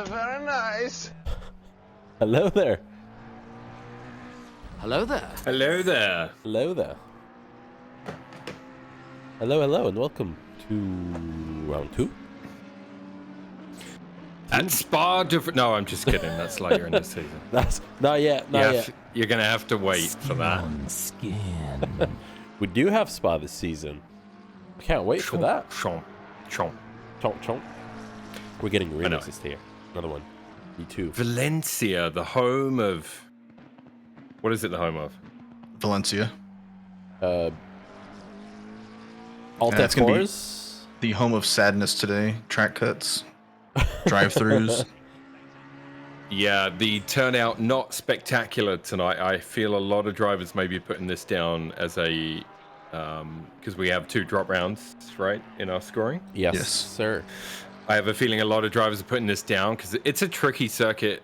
very nice. Hello there. Hello there. Hello there. Hello there. Hello, and welcome to round 2. At Spa No, I'm just kidding. That's later in the season. That's not yet. Not yet. You're going to have to wait for that. Skin. We do have Spa this season. I can't wait for that. Chomp. Chomp, chomp. We're getting remixes here. Another one. Me2. Valencia, the home of... What is it the home of? Valencia. Alt it's gonna be F4s. the home of sadness today. Track cuts, drive-throughs. Yeah, the turnout not spectacular tonight. I feel a lot of drivers may be putting this down as a... because we have 2 drop rounds, right, in our scoring? Yes, sir. I have a feeling a lot of drivers are putting this down because it's a tricky circuit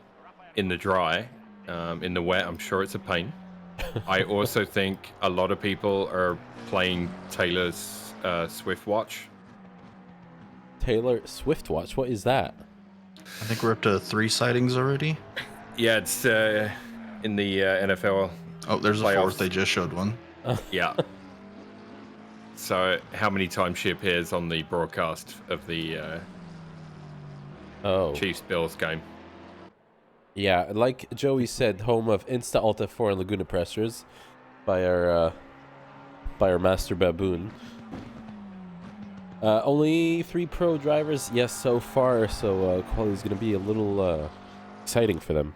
in the dry. In the wet, I'm sure it's a pain. I also think a lot of people are playing Taylor's Swift Watch. Taylor Swift Watch. What is that? I think we're up to 3 sightings already. Yeah, it's in the NFL. Oh, there's a playoffs. 4th. They just showed one. Yeah. So how many times she appears on the broadcast of the Chiefs-Bills game? Yeah, like Joey said, home of Insta Alta 4 and Laguna Pressures by our master baboon. Only 3 pro drivers, yes, so far. So quality is going to be a little exciting for them.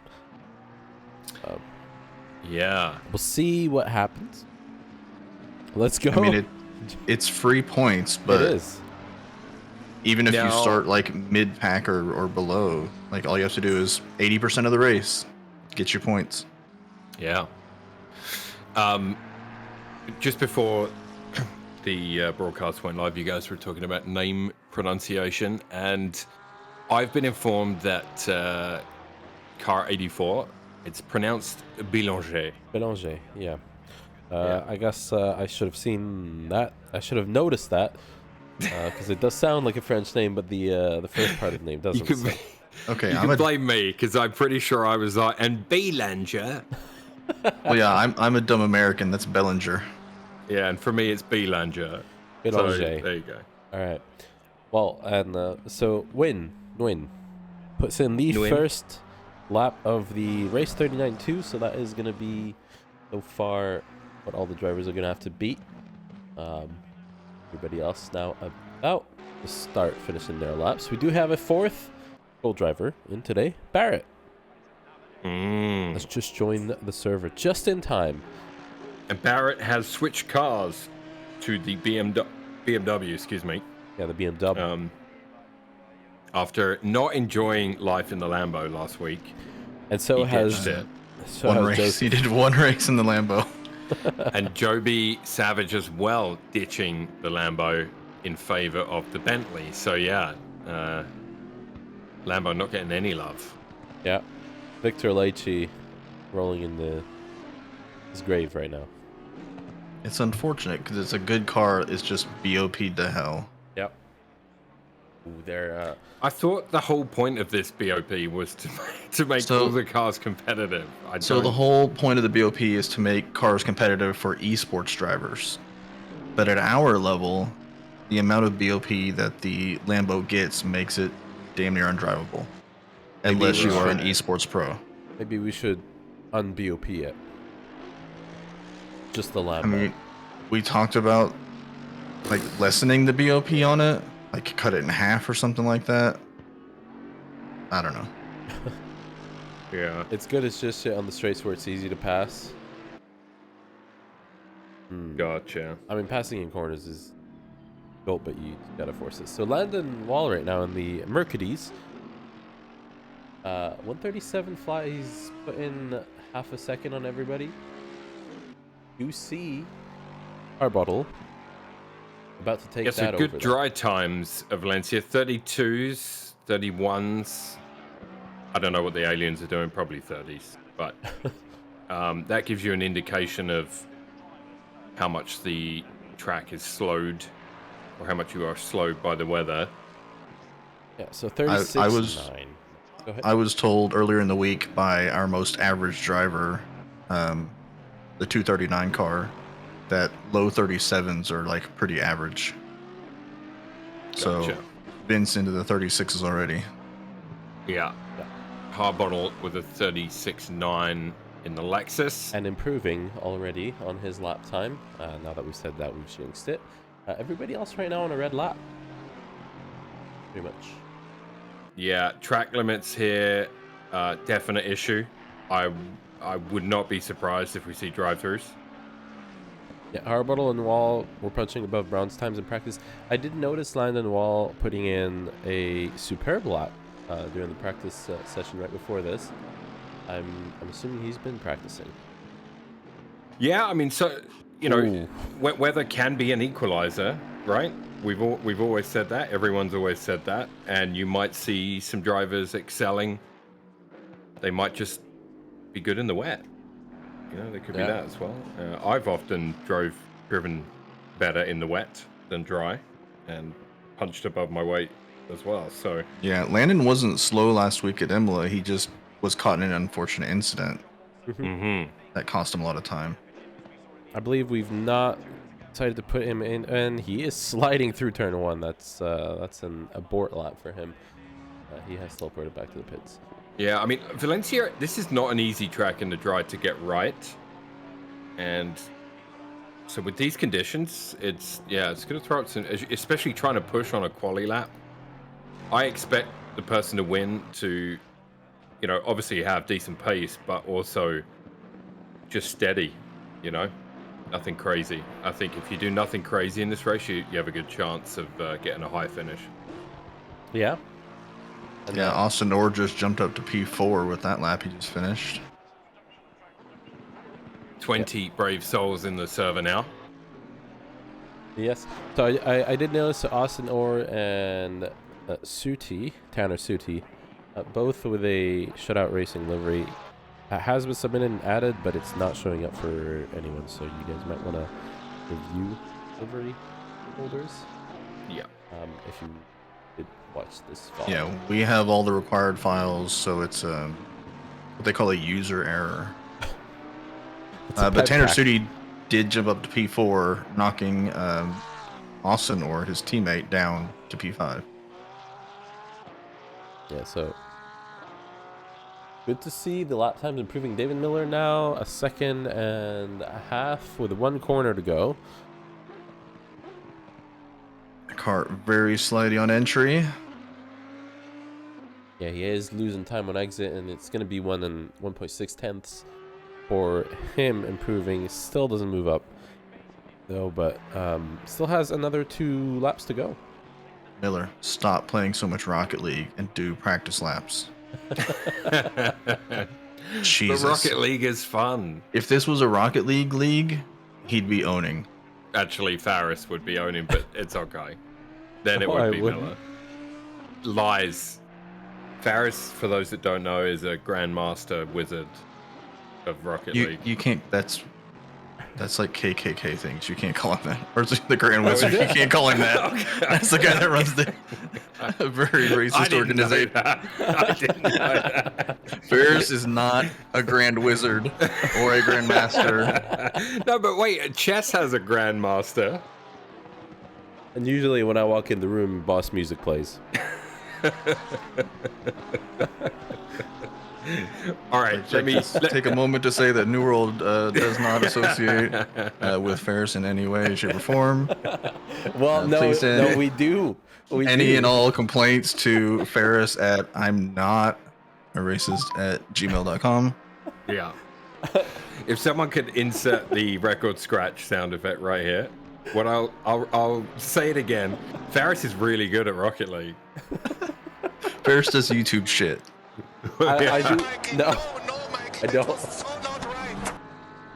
Yeah, we'll see what happens. Let's go. I mean, it's free points, but it is. Even if you start like mid-pack or below, like all you have to do is 80% of the race, get your points. Yeah. Just before the broadcast went live, you guys were talking about name pronunciation, and I've been informed that car 84, it's pronounced Bélanger. Bélanger, yeah. I guess I should have seen that. I should have noticed that. Because it does sound like a French name, but the first part of the name doesn't. Okay, you can blame me because I'm pretty sure I was like, and Bélanger. Well, yeah, I'm a dumb American. That's Bellinger. Yeah, and for me it's Bélanger. Bélanger. So, there you go. All right. Well, and so Win puts in the first lap of the race 39.2. So that is going to be so far what all the drivers are going to have to beat. Everybody else now about to start finishing their laps. We do have a 4th goal driver in today, Barrett. Has just joined the server just in time. And Barrett has switched cars to the BMW, excuse me. Yeah, the BMW. After not enjoying life in the Lambo last week. And so has one race. He did 1 race in the Lambo. And Joby Savage as well, ditching the Lambo in favor of the Bentley. So yeah, Lambo not getting any love. Yeah, Victor Leitchi rolling in his grave right now. It's unfortunate because it's a good car. It's just BOP'd to hell. Yep. Ooh, I thought the whole point of this BOP was to make all the cars competitive. The whole point of the BOP is to make cars competitive for esports drivers. But at our level, the amount of BOP that the Lambo gets makes it damn near undrivable. Unless you are an esports pro. Maybe we should un-BOP it. Just the Lambo. I mean, we talked about like lessening the BOP on it. Like cut it in half or something like that. I don't know. Yeah. It's good. It's just on the straights where it's easy to pass. Gotcha. I mean, passing in corners is built, but you gotta force it. So Landon Wall right now in the Mercedes. 137 fly. He's put in half a second on everybody. You see Arbottle about to take that over. Good dry times of Valencia. 32s, 31s. I don't know what the aliens are doing. Probably 30s, but that gives you an indication of how much the track is slowed, or how much you are slowed by the weather. Yeah. So 36. I was told earlier in the week by our most average driver, the 239 car, that low 37s are like pretty average. So Gotcha. Vince into the 36s already. Yeah. Harbottle with a 36.9 in the Lexus. And improving already on his lap time. Now that we've said that, we've jinxed it. Everybody else right now on a red lap. Pretty much. Yeah, track limits here, definite issue. I would not be surprised if we see drive-throughs. Yeah, Harbottle and Wall were punching above Brown's times in practice. I did notice Landon Wall putting in a superb lap during the practice session right before this. I'm assuming he's been practicing. Yeah, I mean, so weather can be an equalizer, right? We've always said that. Everyone's always said that, and you might see some drivers excelling. They might just be good in the wet. There could be that as well. I've often driven better in the wet than dry, and punched above my weight as well. So yeah, Landon wasn't slow last week at Imola. He just was caught in an unfortunate incident that cost him a lot of time. I believe we've not decided to put him in, and he is sliding through turn 1. That's an abort lap for him. He has teleported back to the pits. yeah, I mean, Valencia, this is not an easy track in the dry to get right, and so with these conditions, it's going to throw up some, especially trying to push on a quali lap. I expect the person to win to, obviously have decent pace, but also just steady, nothing crazy. I think if you do nothing crazy in this race, you have a good chance of getting a high finish. Yeah. And yeah, Austin Orr just jumped up to P4 with that lap he just finished. 20 brave souls in the server now. Yes. So I did notice Austin Orr and Tanner Suti, both with a shutout racing livery. Has been submitted and added, but it's not showing up for anyone, so you guys might want to review livery holders. Yeah. If you did watch this file. Yeah, we have all the required files, so it's what they call a user error. But Tanner Suti did jump up to P4, knocking Austin Orr, his teammate, down to P5. Yeah, so good to see the lap times improving. David Miller now a 2.5 seconds with 1 corner to go. The car very slidey on entry. Yeah, he is losing time on exit, and it's going to be 1.6 tenths for him improving. Still doesn't move up, though, but still has another 2 laps to go. Miller, stop playing so much Rocket League and do practice laps. Jesus. The Rocket League is fun. If this was a Rocket League, he'd be owning. Actually, Faris would be owning, but it's okay. Then it would be Miller. Lies. Faris, for those that don't know, is a Grandmaster Wizard of Rocket League. You can't. That's like KKK things. You can't call him that. Or it's the Grand Wizard. You can't call him that. Okay. That's the guy that runs the very racist organization. I didn't know that. Ferris is not a Grand Wizard or a Grandmaster. No, but wait, chess has a Grandmaster. And usually when I walk in the room, boss music plays. All right, let me take a moment to say that New World does not associate with Ferris in any way, shape, or form. Well, no, we do. Any and all complaints to Ferris at I'm not a racist at gmail.com. Yeah. If someone could insert the record scratch sound effect right here, what I'll say it again. Faris is really good at Rocket League. Ferris does YouTube shit. I do. No, I don't.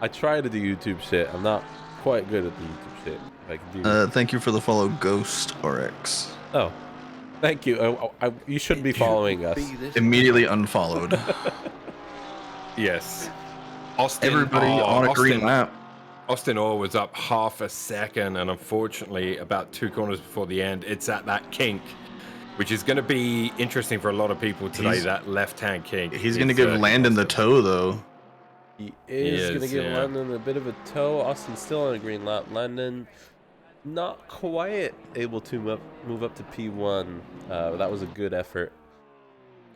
I try to do YouTube shit. I'm not quite good at the YouTube shit. I can do. Thank you for the follow, Ghost RX. Oh, thank you. You shouldn't be following us. Immediately unfollowed. Yes. Austin, everybody on a green lap. Austin Orr was up half a second, and unfortunately, about 2 corners before the end, it's at that kink. which is going to be interesting for a lot of people today. He's- that left-hand kink. He's going to give Landon the toe, though. He is going to give yeah. Landon a bit of a toe. Austin's still on a green lap. Landon not quite able to move up to P1. That was a good effort.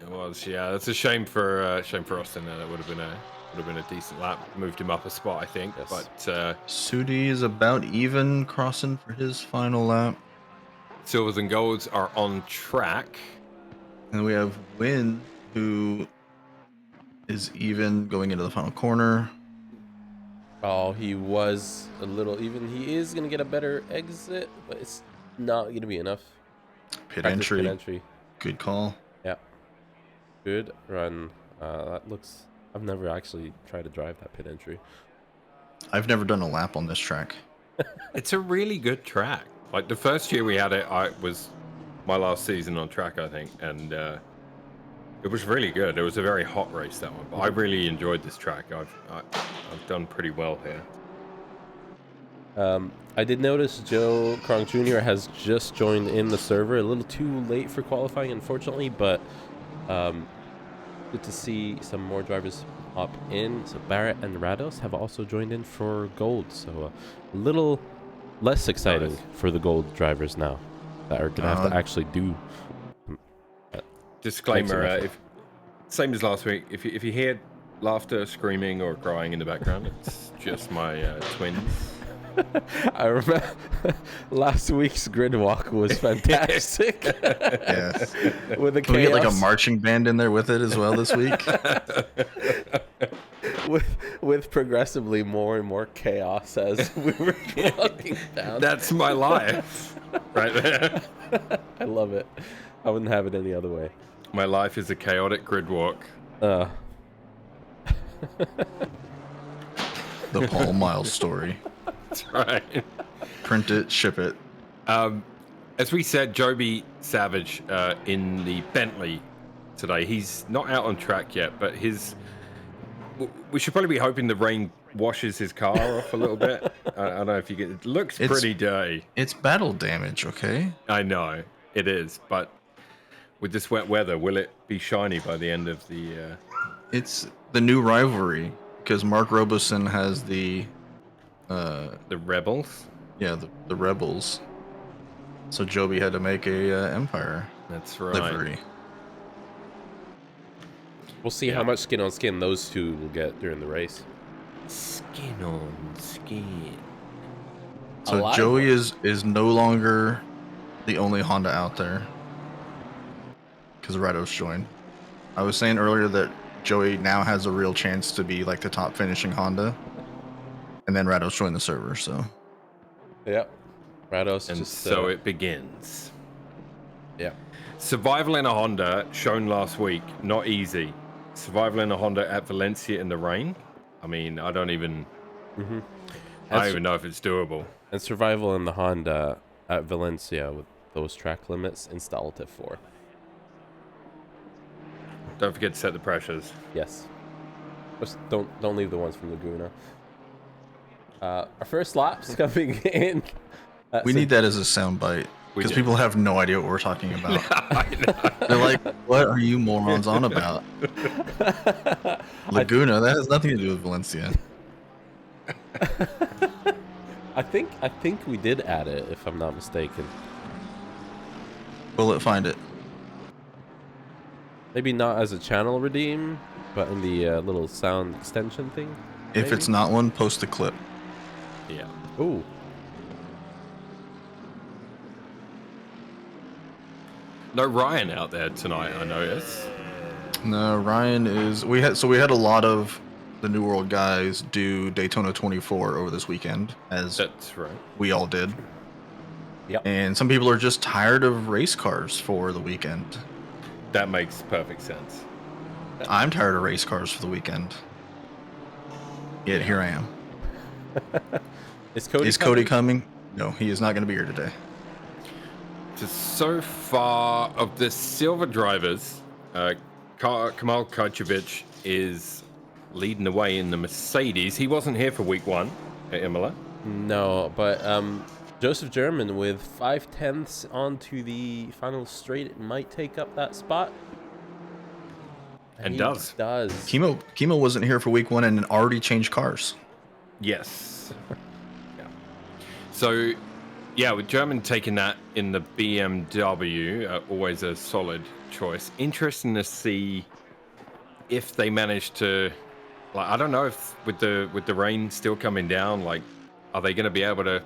It was, yeah. That's a shame for Austin. That would have been a decent lap. Moved him up a spot, I think. Yes. But Sudi is about even crossing for his final lap. silvers and golds are on track. And we have Win, who is even going into the final corner. Oh, he was a little even. He is going to get a better exit, but it's not going to be enough. Pit Practice entry. Pit entry. Good call. Yeah. Good run. That looks... I've never actually tried to drive that pit entry. I've never done a lap on this track. It's a really good track. Like the first year we had it, was my last season on track, I think, and it was really good. It was a very hot race, that one. But I really enjoyed this track. I've done pretty well here. I did notice Joe Kronk Jr. has just joined in the server. A little too late for qualifying, unfortunately, but good to see some more drivers hop in. So Barrett and Rados have also joined in for gold. So a little less exciting for the gold drivers now that are going to have to actually do. Disclaimer, same as last week, if you hear laughter, screaming, or crying in the background, it's just my twins. I remember last week's grid walk was fantastic. Yes. With the Can we get like a chaos. marching band in there with it as well this week? with progressively more and more chaos as we were walking down. That's my life, right there. I love it. I wouldn't have it any other way. My life is a chaotic grid walk. The Paul Miles story. That's right. Print it, ship it. As we said, Joby Savage in the Bentley today. He's not out on track yet, but we should probably be hoping the rain washes his car off a little bit. I don't know if you get it. Looks pretty dirty. It's battle damage, okay? I know it is, but with this wet weather, will it be shiny by the end of the? It's the new rivalry because Mark Robeson has the Rebels. Yeah, the Rebels. So Joby had to make a Empire That's right. livery. We'll see how much skin on skin those two will get during the race. Skin on skin. So Alive. Joey is no longer the only Honda out there because Rados joined. I was saying earlier that Joey now has a real chance to be like the top finishing Honda, and then Rados joined the server. So Yep. Rados And just so it begins. yeah. Survival in a Honda, shown last week, not easy. Survival in a Honda at Valencia in the rain. I mean, I don't even know if it's doable. And survival in the Honda at Valencia with those track limits installed to 4. Don't forget to set the pressures. Yes. Just don't leave the ones from Laguna. Our first lap's coming in. we need that as a soundbite because people have no idea what we're talking about. They're like, "What are you morons on about?" Laguna, that has nothing to do with Valencia. I think we did add it, if I'm not mistaken. Bullet, find it. Maybe not as a channel redeem, but in the little sound extension thing. If maybe? it's not one, post a clip. Yeah. Ooh. No Ryan out there tonight, I notice. No, Ryan is. We had a lot of the New World guys do Daytona 24 over this weekend, as That's right. we all did. Yep. And some people are just tired of race cars for the weekend. That makes perfect sense. I'm tired of race cars for the weekend. Yet here I am. Is Cody Is Cody coming? No, he is not going to be here today. So far of the silver drivers, Kamal Kajcevic is leading the way in the Mercedes. He wasn't here for week 1 at Imola. No, but Joseph German with 5/10 onto the final straight. It might take up that spot. And he does. Chemo wasn't here for week 1 and already changed cars. Yes. Yeah. So, yeah, with German taking that in the BMW, always a solid choice. Interesting to see if they manage to, like, I don't know if with the rain still coming down, like, are they going to be able to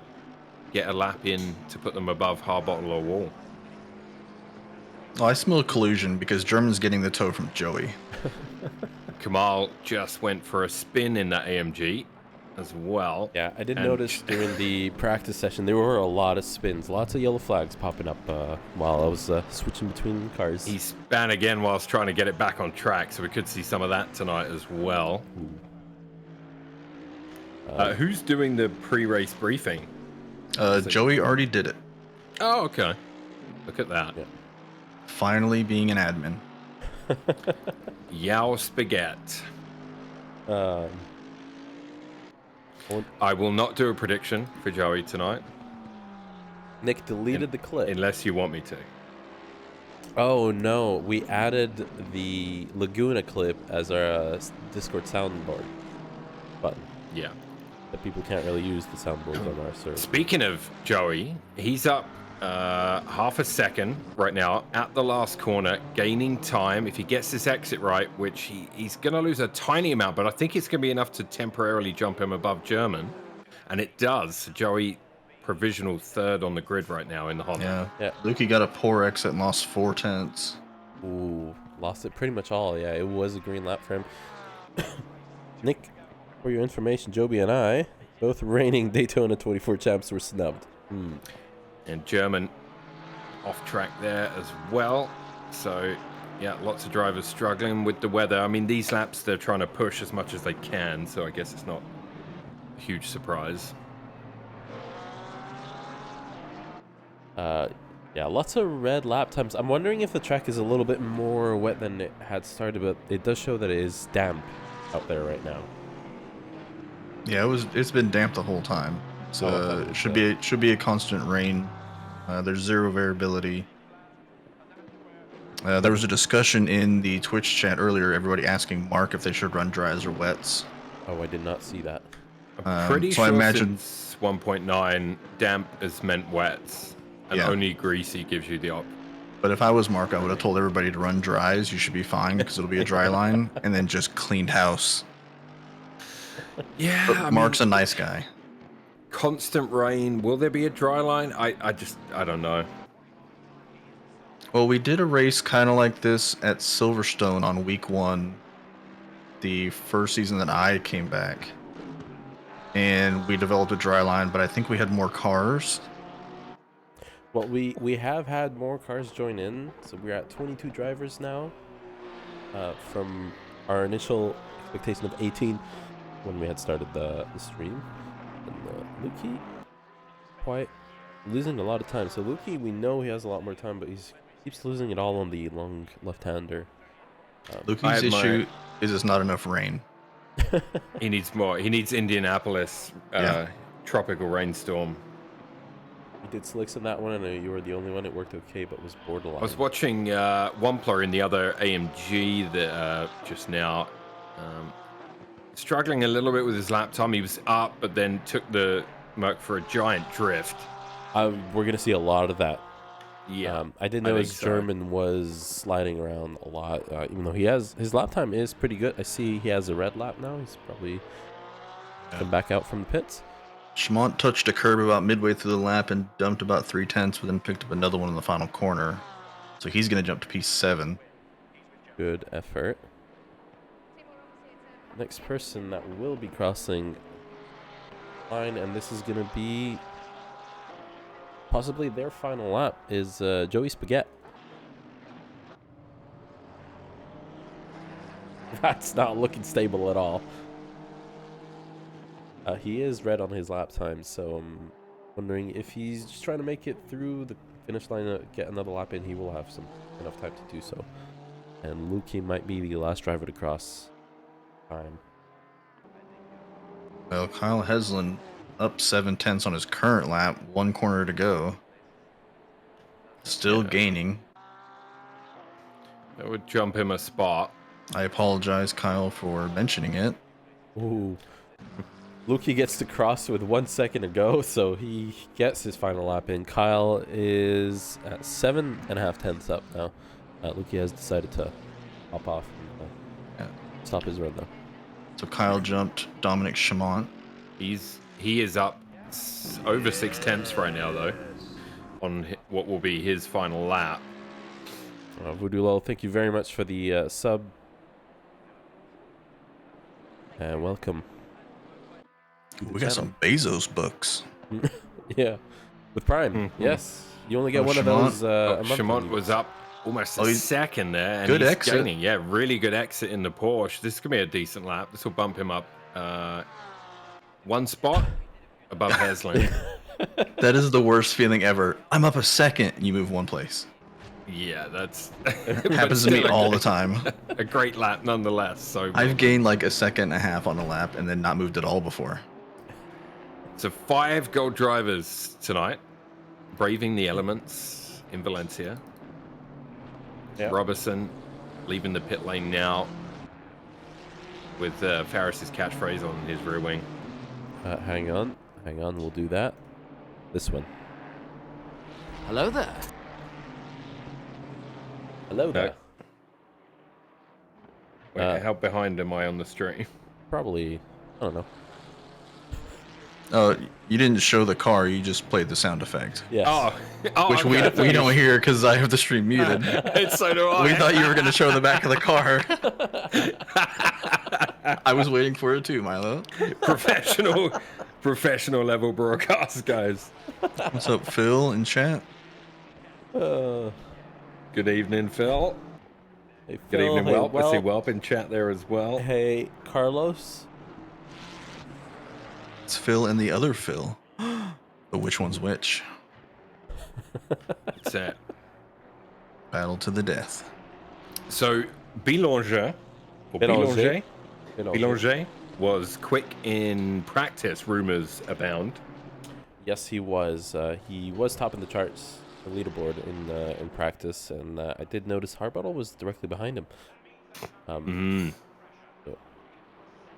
get a lap in to put them above Harbottle or Wall? Oh, I smell collusion because German's getting the tow from Joey. Kamal just went for a spin in that AMG as well. Yeah, I did And notice during the practice session there were a lot of spins, lots of yellow flags popping up while I was switching between cars. he span again whilst trying to get it back on track, so we could see some of that tonight as well. Who's doing the pre-race briefing? Joey already did it. Oh, okay. Look at that. Yeah. Finally being an admin. Yao Spaghetti. Um, I will not do a prediction for Joey tonight. Nick deleted the clip. Unless you want me to. Oh no, we added the Laguna clip as our Discord soundboard button. Yeah. But people can't really use the soundboards on our server. Speaking of Joey, he's up half a second right now at the last corner, gaining time. If he gets this exit right, which he's going to lose a tiny amount, but I think it's going to be enough to temporarily jump him above German. And it does. Joey, provisional third on the grid right now in the Honda. Yeah. Lukey got a poor exit and lost 4/10. Ooh, lost it pretty much all. Yeah, it was a green lap for him. Nick, for your information, Joby and I, both reigning Daytona 24 champs, were snubbed. And German off track there as well. So, yeah, lots of drivers struggling with the weather. I mean, these laps, they're trying to push as much as they can, so I guess it's not a huge surprise. Yeah, lots of red lap times. I'm wondering if the track is a little bit more wet than it had started, but it does show that it is damp out there right now. Yeah, it's been damp the whole time. So it should be a constant rain. There's zero variability. There was a discussion in the Twitch chat earlier, everybody asking Mark if they should run dries or wets. Oh, I did not see that. I'm pretty so sure I imagine since 1.9, damp is meant wets, and only greasy gives you the op. But if I was Mark, I would have told everybody to run dries. You should be fine because it'll be a dry line, and then just cleaned house. Yeah, But Mark's a nice guy. Constant rain. Will there be a dry line? I don't know. Well, we did a race kind of like this at Silverstone on week 1, the first season that I came back. And we developed a dry line, but I think we had more cars. Well, we have had more cars join in, so we're at 22 drivers now. From our initial expectation of 18 when we had started the stream. And Lukey, quite losing a lot of time. So Lukey, we know he has a lot more time, but he keeps losing it all on the long left-hander. Lukey's issue is it's not enough rain. He needs more. He needs Indianapolis tropical rainstorm. You did slicks on that one, and you were the only one. It worked okay, but was borderline. I was watching Wampler in the other AMG that just now. Struggling a little bit with his lap time. He was up, but then took the Merc for a giant drift. We're going to see a lot of that. Yeah. I did notice German was sliding around a lot, even though his lap time is pretty good. I see he has a red lap now. He's probably come back out from the pits. Schmont touched a curb about midway through the lap and dumped about 3/10, but then picked up another one in the final corner. So he's going to jump to P7. Good effort. Next person that will be crossing line, and this is going to be possibly their final lap, is Joey Spaghetti. That's not looking stable at all. He is red on his lap time, so I'm wondering if he's just trying to make it through the finish line, get another lap in. He will have enough time to do so. And Lukey might be the last driver to cross time. Well, Kyle Heslin up 7/10 on his current lap. 1 corner to go. Still gaining. That would jump him a spot. I apologize, Kyle, for mentioning it. Ooh. Lukey gets to cross with 1 second to go, so he gets his final lap in. Kyle is at 7.5 tenths up now. Lukey has decided to hop off and stop his run, though. So Kyle jumped Dominic Chamont. He is up over 6 tenths right now, though, on what will be his final lap. Voodoo Lol, thank you very much for the sub. And welcome. We got some Bezos books. Yeah. With Prime, yes. You only get one of those a month. Chamont was up almost a second there. And good he's exit. Gaining. Yeah, really good exit in the Porsche. This is going to be a decent lap. This will bump him up 1 spot above Haslam. That is the worst feeling ever. I'm up a second and you move 1 place. Yeah, that's... Happens to me all the time. A great lap nonetheless. So I've gained like a second and a half on a lap and then not moved at all before. So 5 gold drivers tonight, braving the elements in Valencia. Yep. Robertson leaving the pit lane now with Farris's catchphrase on his rear wing. Hang on, we'll do that. This one. Hello there. Hello there. Wait, how behind am I on the stream? Probably, I don't know. Oh, you didn't show the car, you just played the sound effect. Yes. Oh, Which we don't hear because I have the stream muted. So do I. We thought you were going to show the back of the car. I was waiting for it too, Milo. Professional level broadcast, guys. What's up, Phil, in chat? Good evening, Phil. Hey, Good Phil, evening, hey, Welp. I see Welp in chat there as well. Hey, Carlos. It's Phil and the other Phil. But which one's which? It's that. Battle to the death. So, Belanger was quick in practice, rumors abound. Yes, he was. He was top in the charts, the leaderboard in practice, and I did notice Harbottle was directly behind him. So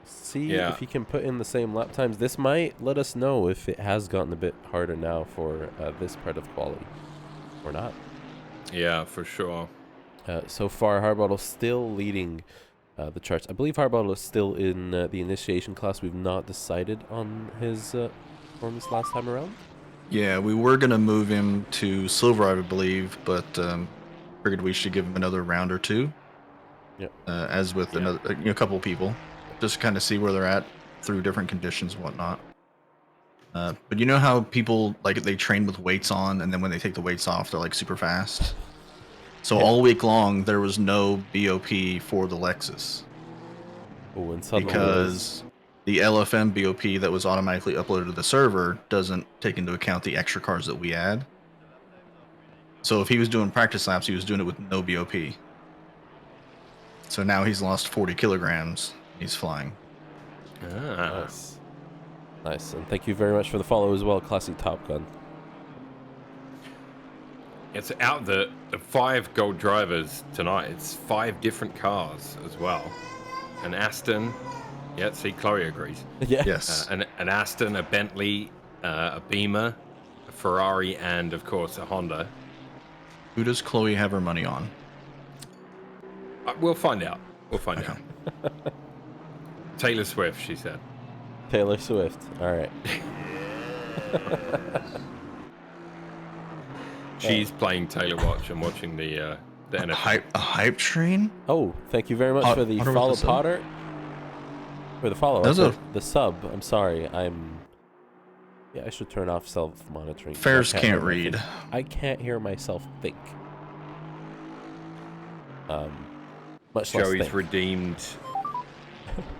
see if he can put in the same lap times. This might let us know if it has gotten a bit harder now for this part of quality or not. Yeah, for sure. So far, Harbottle still leading the charts. I believe Harbottle is still in the initiation class. We've not decided on his performance last time around. Yeah, we were going to move him to Silver, I believe, but figured we should give him another round or two. Yep. As with a couple people. Just kind of see where they're at through different conditions and whatnot. But you know how people, like, they train with weights on, and then when they take the weights off, they're, like, super fast? So all week long, there was no BOP for the Lexus. Oh, and suddenly Because the LFM BOP that was automatically uploaded to the server doesn't take into account the extra cars that we add. So if he was doing practice laps, he was doing it with no BOP. So now he's lost 40 kilograms. He's flying. Nice. Nice. And thank you very much for the follow as well, Classic Top Gun. It's out the 5 gold drivers tonight. It's 5 different cars as well. An Aston. Yeah, see, Chloe agrees. Yeah. Yes. An Aston, a Bentley, a Beamer, a Ferrari, and of course a Honda. Who does Chloe have her money on? We'll find out. Out. Taylor Swift, she said. Taylor Swift. All right. She's playing Taylor Watch and watching the NFL. A hype train? Oh, thank you very much for the Potter with follow, the sub? Potter. For the follow. That's The sub. I'm sorry. Yeah, I should turn off self-monitoring. Ferris I can't hear read. myself- I can't hear myself think. Much less Joey's think. redeemed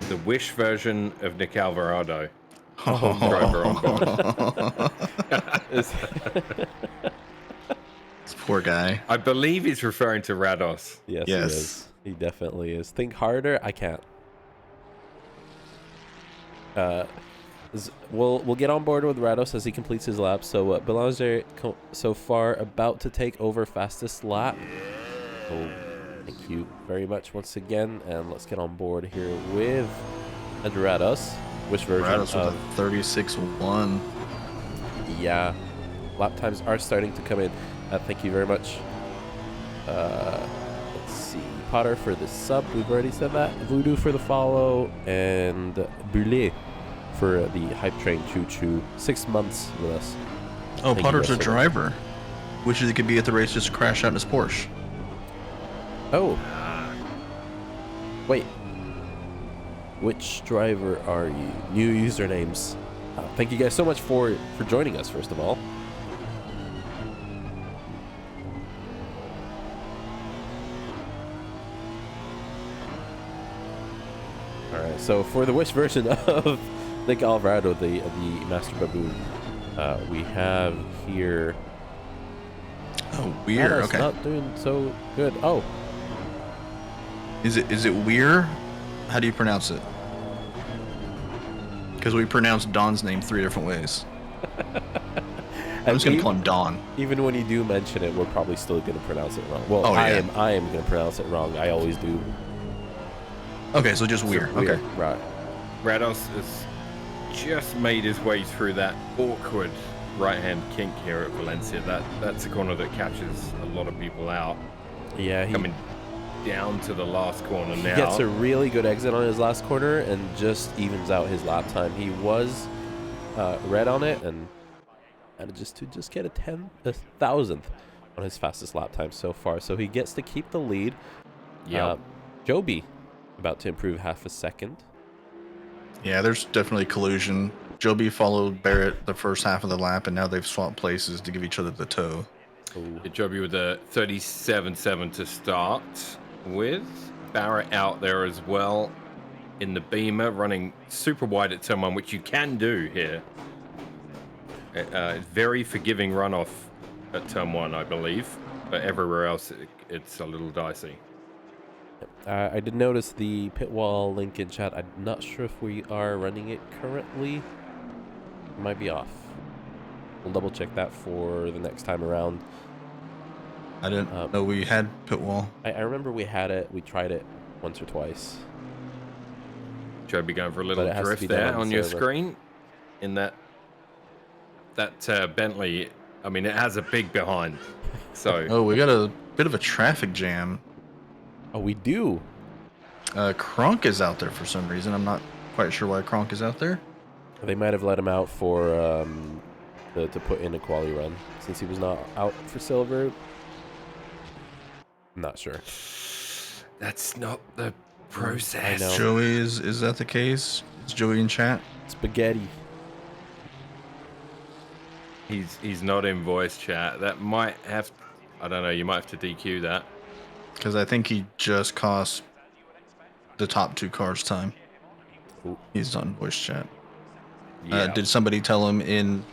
the Wish version of Nick Alvarado. Driver on board. Is- This poor guy. I believe he's referring to Rados. Yes, Yes. he is. He definitely is. Think harder. I can't. we'll get on board with Rados as he completes his lap. So Belanger so far about to take over fastest lap. So thank you very much once again, and let's get on board here with Rados. Which version? Rados with a 36.1. Yeah, lap times are starting to come in. Thank you very much. Let's see, Potter for the sub, we've already said that. Voodoo for the follow, and Bulle for the hype train choo-choo. 6 months with us. Oh, Thank Potter's you a guys so driver. Wishes he could be at the race just to crash out in his Porsche. Oh. Wait. Which driver are you? New usernames. Thank you guys so much for joining us, first of all. Alright, so for the Wish version of Nick Alvarado, the Master Baboon, we have here... Oh, weird. Rados Okay. not doing so good. Oh. Is it weird? How do you pronounce it? Because we pronounce Don's name 3 different ways. I'm just gonna call him Don. Even when you do mention it, we're probably still gonna pronounce it wrong. Well, Oh, I yeah. am gonna pronounce it wrong. I always do. Okay, so just weird. Okay. Right. Rados has just made his way through that awkward right-hand kink here at Valencia. That's a corner that catches a lot of people out. Yeah, he Coming down to the last corner now. gets a really good exit on his last corner and just evens out his lap time. He was red on it and just get a 1,000th on his fastest lap time so far. So he gets to keep the lead. Yeah. Joby about to improve half a second. Yeah, there's definitely collusion. Joby followed Barrett the first half of the lap, and now they've swapped places to give each other the toe. Joby with a 37.7 to start with. Barrett out there as well in the Beamer, running super wide at turn 1, which you can do here. Very forgiving runoff at turn 1, I believe, but everywhere else it's a little dicey. I did notice the pit wall link in chat. I'm not sure if we are running it currently. It might be off. We'll double check that for the next time around. I didn't know we had pit wall. I remember we had it. We tried it once or twice. Joby going for a little But it has to drift be done there on on the your server. screen. In that Bentley, I mean, it has a big behind. So Oh, we got a bit of a traffic jam. Oh, we do. Kronk is out there for some reason. I'm not quite sure why Kronk is out there. They might have let him out for to put in a quali run since he was not out for silver. I'm not sure. that's not the process. I know. Joey, is that the case? Is Joey in chat? Spaghetti. He's not in voice chat. That might have, I don't know, you might have to DQ that. Because I think he just cost the top 2 cars time. Ooh. He's not in voice chat. Yeah. Did somebody tell him in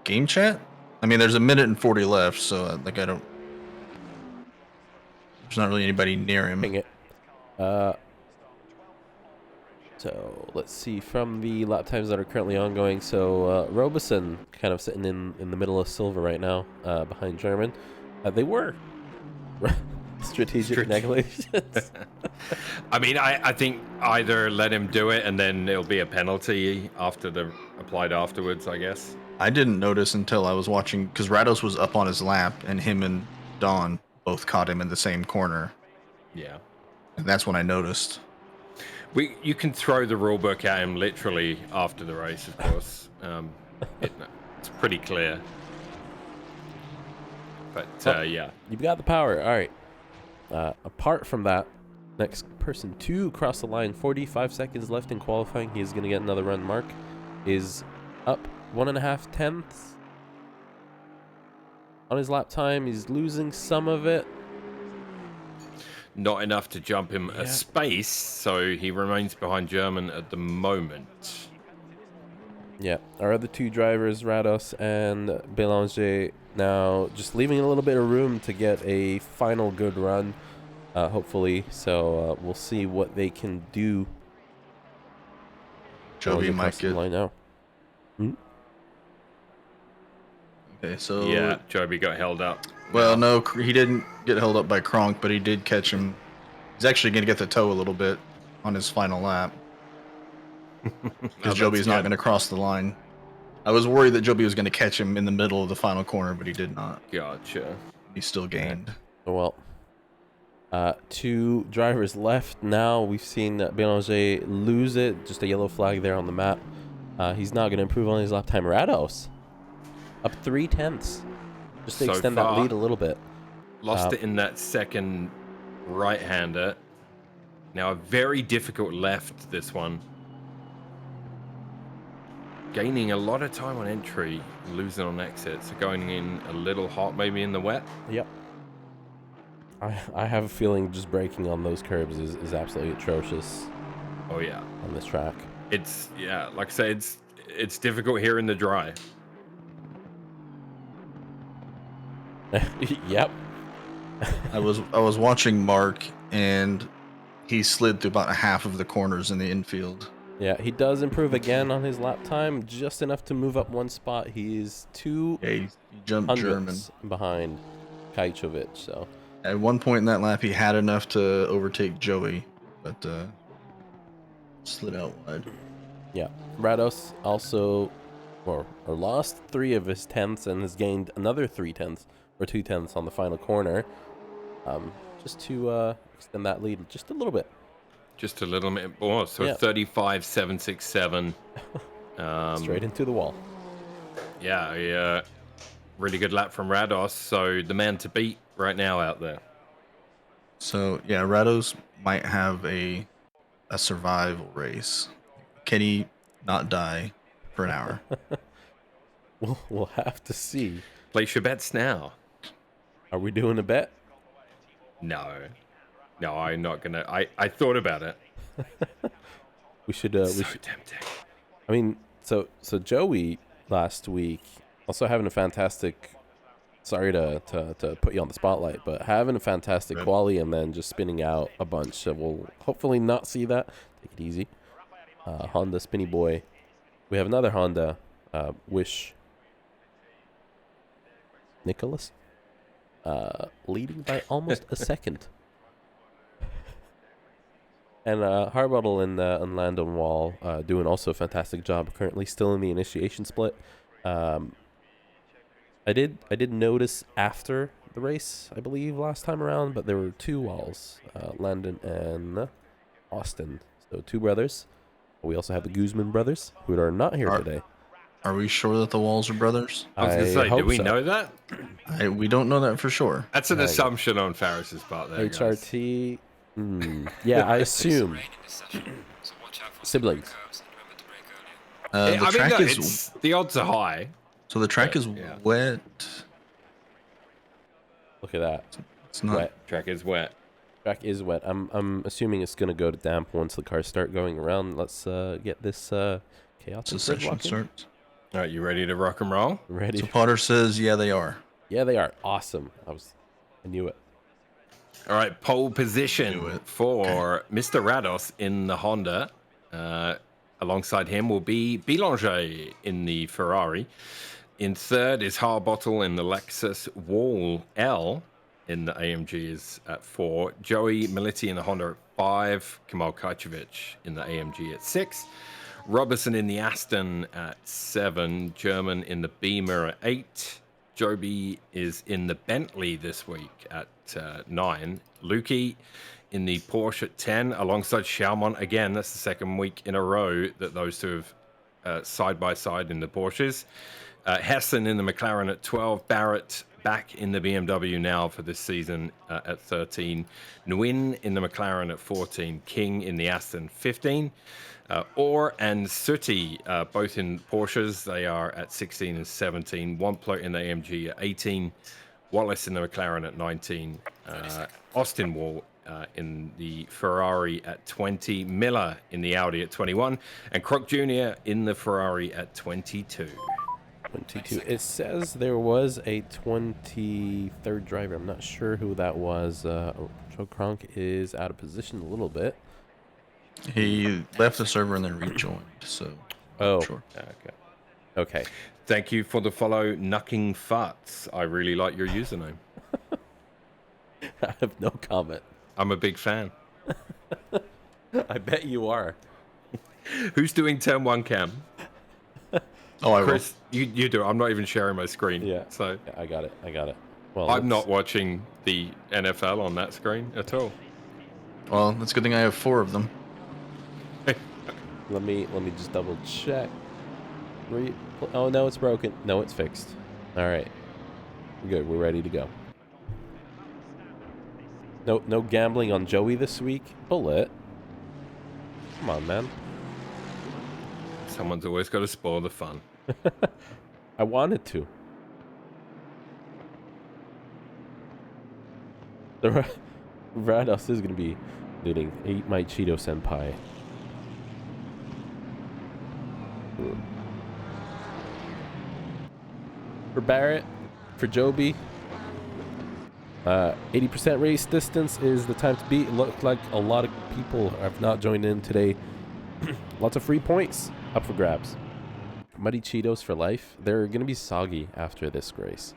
game chat? I mean, there's 1:40 left, so like I don't. There's not really anybody near him. Dang it. So let's see from the lap times that are currently ongoing. So Robeson kind of sitting in the middle of silver right now, behind German. They were strategic negligence. I mean, I think either let him do it and then it'll be a penalty applied afterwards, I guess. I didn't notice until I was watching because Rados was up on his lap, and him and Don both caught him in the same corner, Yeah. and that's when I noticed. You can throw the rule book at him literally after the race, of course. It's pretty clear. But yeah. You've got the power. All right. Apart from that, next person to cross the line, 45 seconds left in qualifying. He's going to get another run. Mark is up 1.5 tenths on his lap time. He's losing some of it. Not enough to jump him a space, so he remains behind German at the moment. Yeah, our other 2 drivers, Rados and Belanger, now just leaving a little bit of room to get a final good run, hopefully. So we'll see what they can do. Joby might get. line now. Okay, so Yeah, Joby got held up. well, no, he didn't get held up by Kronk, but he did catch him. He's actually going to get the toe a little bit on his final lap because Joby's not going to cross the line. I was worried that Joby was going to catch him in the middle of the final corner, but he did not. Gotcha. He still gained. Well, 2 drivers left now. We've seen Bélanger lose it. Just a yellow flag there on the map. He's not going to improve on his lap time. Rados up 3/10, just to So extend far, that lead a little bit. Lost it in that second right-hander. Now a very difficult left, this one. Gaining a lot of time on entry, losing on exit. So going in a little hot, maybe in the wet. Yep. I have a feeling just braking on those curbs is absolutely atrocious Oh yeah. on this track. It's, yeah, like I said, it's difficult here in the dry. Yep. I was watching Mark, and he slid through about half of the corners in the infield. Yeah, he does improve again on his lap time, just enough to move up 1 spot. He's 2 Yeah, he jumped German. hundredths behind Kajcovic, so. At one point in that lap, he had enough to overtake Joey, but slid out wide. Yeah, Rados also, or lost 3 of his tenths and has gained another 3/10 or 2/10 on the final corner, just to extend that lead just a little bit. Just a little bit more. So Yeah. 35.767. Straight into the wall. Yeah, really good lap from Rados. So the man to beat right now out there. So yeah, Rados might have a survival race. Can he not die for an hour? We'll have to see. Place your bets now. Are we doing a bet? No, I'm not gonna. I thought about it. We should. So tempting. I mean, so Joey last week also having a fantastic. Sorry to put you on the spotlight, but having a fantastic quali and then just spinning out a bunch. So we'll hopefully not see that. Take it easy. Honda Spinny Boy. We have another Honda. Wish. Nicholas. Leading by almost a second. And Harbottle and Landon Wall doing also a fantastic job. Currently still in the initiation split. I did notice after the race, I believe, last time around, but there were 2 Walls, Landon and Austin. So 2 brothers. We also have the Guzman brothers, who are not here today. Are we sure that the Walls are brothers? I was gonna say, do we so. know that? We don't know that for sure. That's an assumption on Faris's part there. guys. HRT. Yeah, I assume. Siblings. The I mean, track look, is the odds are high. so the track is yeah. wet. Look at that. It's not. Wet. Track is wet. Track is wet. I'm assuming it's gonna go to damp once the cars start going around. Let's get this chaos So session starts. All right, you ready to rock and roll? ready. So Potter says, yeah, they are. Yeah, they are awesome. I knew it. All right, pole position Do it. for Mr. Rados in the Honda. Alongside him will be Bélanger in the Ferrari. In third is Harbottle in the Lexus. Wall L in the AMG is at 4. Joey Militi in the Honda at 5. Kamal Kajcovic in the AMG at 6. Robertson in the Aston at 7. German in the Beamer at 8. Joby is in the Bentley this week at 9. Lukey in the Porsche at 10, alongside Chalmont again. That's the second week in a row that those two have side by side in the Porsches. Hessen in the McLaren at 12. Barrett back in the BMW now for this season at 13. Nguyen in the McLaren at 14. King in the Aston 15. Orr and Sooty, both in Porsches, they are at 16 and 17. Wampler in the AMG at 18. Wallace in the McLaren at 19. Austin Wall in the Ferrari at 20. Miller in the Audi at 21. And Croc Jr. in the Ferrari at 22. 22. It says there was a 23rd driver. I'm not sure who that was. Joe Kronk is out of position a little bit. He left the server and then rejoined, so Oh, sure. Okay. okay. Thank you for the follow, Knucking Farts. I really like your username. I have no comment. I'm a big fan. I bet you are. Who's doing turn 1 cam? Oh, I Chris, you do it. I'm not even sharing my screen. Yeah. So Yeah, I got it. Well, I'm not watching the NFL on that screen at all. will. Well, that's a good thing I have 4 of them. Let me just double check. Oh no, it's broken. No, it's fixed. All right, we're good. We're ready to go. No gambling on Joey this week. Bullet. Come on, man. Someone's always got to spoil the fun. I wanted to. The Rados is gonna be leading. Eat my Cheeto senpai. For Barrett, for Joby, 80% race distance is the time to beat. It looked like a lot of people have not joined in today. Lots of free points up for grabs. Muddy Cheetos for life. They're going to be soggy after this race.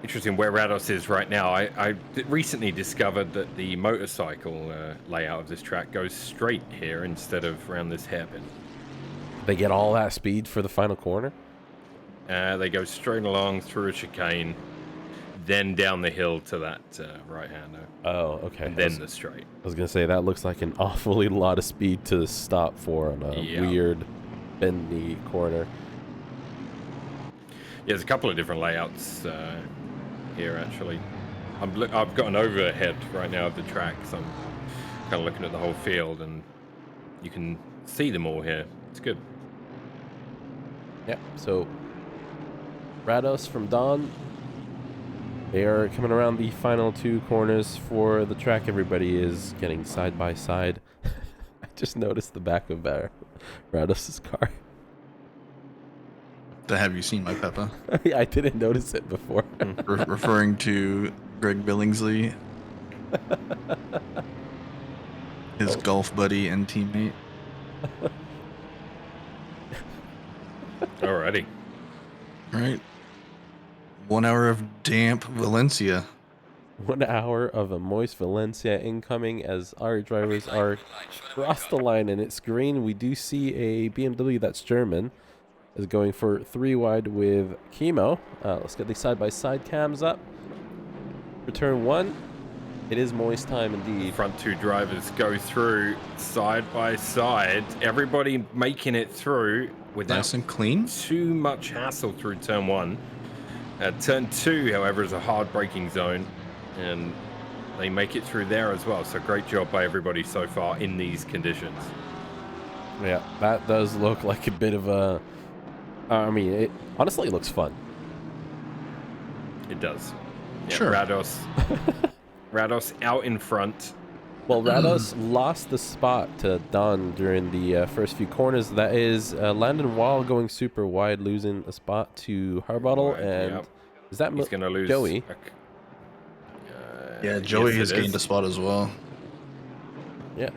Interesting where Rados is right now. I recently discovered that the motorcycle layout of this track goes straight here instead of around this hairpin. They get all that speed for the final corner? They go straight along through a chicane, then down the hill to that right-hander. Oh, okay. And then the straight. I was going to say, that looks like an awfully lot of speed to stop for on a weird, bendy corner. Yeah, there's a couple of different layouts here, actually. I've got an overhead right now of the track, so I'm kind of looking at the whole field, and you can see them all here. It's good. Yeah, so Rados from Dawn, they are coming around the final 2 corners for the track. Everybody is getting side by side. I just noticed the back of Rados' car. Have you seen my Peppa? I didn't notice it before. Referring to Greg Billingsley, his golf buddy and teammate. Alrighty. All right. 1 hour of damp Valencia. 1 hour of a moist Valencia incoming as our drivers are across the line, and it's green. We do see a BMW that's German is going for 3 wide with Chemo. Let's get the side-by-side cams up. For turn 1, it is moist time indeed. Front 2 drivers go through side by side. Everybody making it through without Nice and clean. too much hassle through turn 1. Turn 2, however, is a hard braking zone, and they make it through there as well. So great job by everybody so far in these conditions. Yeah, that does look like a bit of a... I mean, it honestly looks fun. It does. Yeah, Sure. Rados out in front. Well, Rados lost the spot to Don during the first few corners. That is Landon Wall going super wide, losing a spot to Harbottle, and is that He's going to lose Joey? Yeah, Joey yes, has it is. gained a spot as well. Yeah.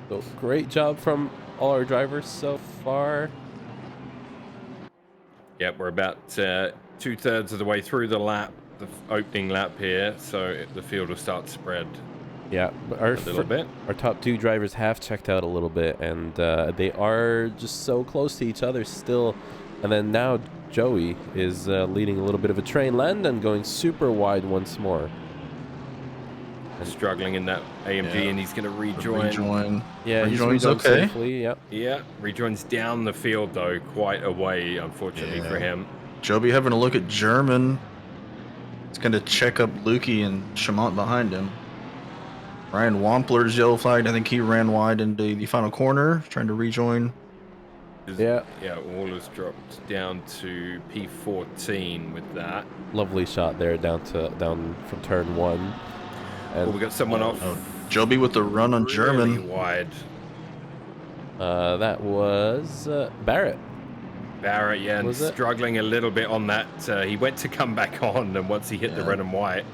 So great job from all our drivers so far. Yep, we're about 2/3 of the way through the lap, the opening lap here, so the field will start to spread Yeah, but a little bit. Our top 2 drivers have checked out a little bit, and they are just so close to each other still. And then now Joey is leading a little bit of a train. Landon going super wide once more. Struggling in that AMG, and he's going to rejoin. Yeah, he's Rejoins rejoined okay. safely. Yep. Yeah, rejoins down the field, though, quite a way, unfortunately for him. Joby having a look at German. He's going to check up Lukey and Chamont behind him. Ryan Wampler's yellow flagged. I think he ran wide into the final corner, trying to rejoin. Yeah, Wall has dropped down to P14 with that. Lovely shot there down from turn 1. And We got someone off. Joby with the run on really German. wide. that was Barrett. Barrett, yeah, and Was it? struggling a little bit on that. He went to come back on, and once he hit the red and white,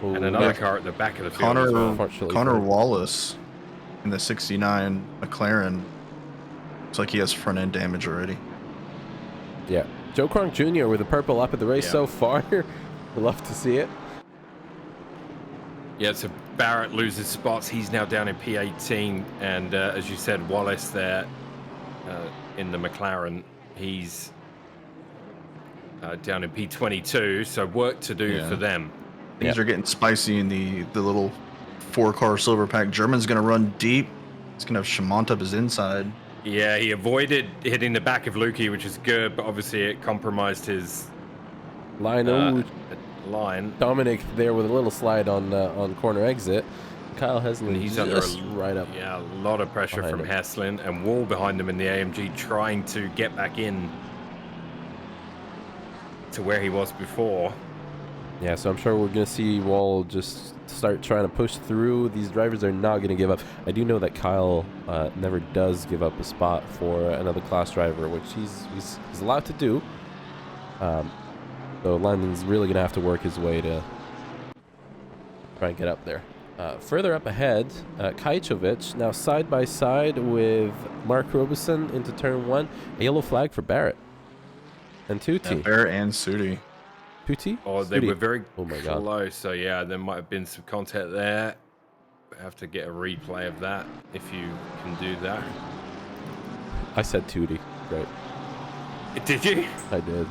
Oh, And another yeah. car at the back of the field as well. Unfortunately Connor for- Wallace in the 69 McLaren. Looks like he has front end damage already. Yeah. Joe Kronk Jr. with a purple up at the race so far. We'd love to see it. Yeah, so Barrett loses spots. He's now down in P18. And as you said, Wallace there in the McLaren, he's down in P22. So work to do for them. Things are getting spicy in the little 4-car silver pack. German's going to run deep. He's going to have Chamont up his inside. Yeah, he avoided hitting the back of Lukey, which is good, but obviously it compromised his line. Dominic there with a little slide on corner exit. Kyle Heslin, He's just under right up. Yeah, a lot of pressure from Heslin, and Wall behind him in the AMG trying to get back in to where he was before. Yeah, so I'm sure we're going to see Wall just start trying to push through. These drivers are not going to give up. I do know that Kyle never does give up a spot for another class driver, which he's allowed to do. So Landon's really going to have to work his way to try and get up there. Further up ahead, Kajcovic now side by side with Mark Robeson into turn 1. A yellow flag for Barrett and Tutti. Yeah, Barrett and Sudi. Tutti? Oh, they Sudi. were very God. close. So yeah, there might have been some contact there. Have to get a replay of that if you can do that. I said Tutti. Great. Did you? I did.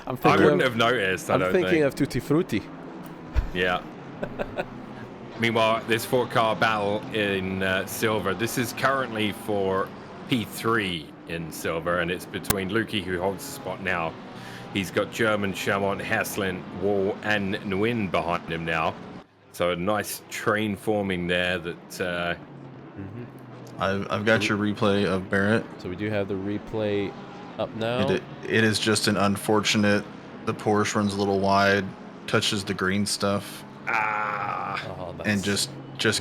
I wouldn't have noticed. I'm thinking of Tutti Frutti. Yeah. Meanwhile, this 4-car battle in silver. This is currently for P3 in silver, and it's between Lukey, who holds the spot now. He's got German, Chamont, Heslin, Wall, and Nguyen behind him now. So a nice train forming there that... I've got your replay of Barrett. So we do have the replay up now. It is just an unfortunate... The Porsche runs a little wide, touches the green stuff, and just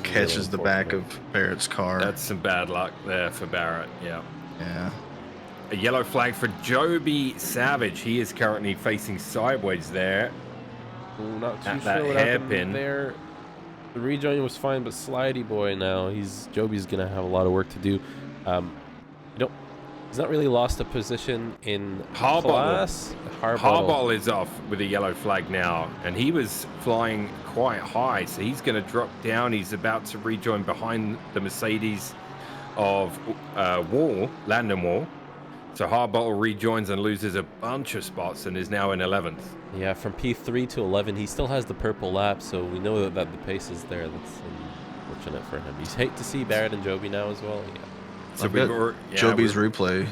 catches the back of Barrett's car. That's some bad luck there for Barrett, yeah. Yeah. A yellow flag for Joby Savage. He is currently facing sideways there. Ooh, not too at sure that what hairpin. happened there. The rejoin was fine, but Slidey Boy now, Joby's gonna have a lot of work to do. He's not really lost a position in class. Harbottle is off with a yellow flag now, and he was flying quite high, so he's going to drop down. He's about to rejoin behind the Mercedes of Landon Wall. So Harbottle rejoins and loses a bunch of spots and is now in 11th. Yeah, from P3 to 11, he still has the purple lap, so we know that the pace is there. That's unfortunate for him. He's hate to see Barrett and Joby now as well. Yeah. So Joby's replay.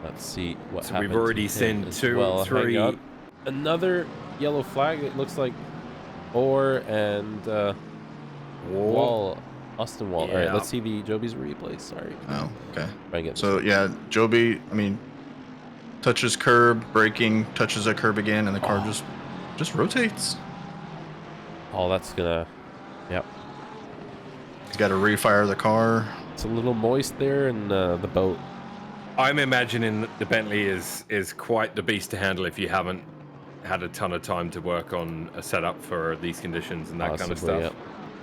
Let's see what so happened. We've already seen 2, 3. Another yellow flag. It looks like Orr and Wall. Austin Wall. Yeah. All right, let's see the Joby's replay. Sorry. Oh, okay. So yeah, Joby, touches curb, braking, touches a curb again, and the car just rotates. Oh, that's gonna... Yep. He's got to refire the car. It's a little moist there in the boat. I'm imagining the Bentley is quite the beast to handle if you haven't had a ton of time to work on a setup for these conditions and that kind of stuff. Yep.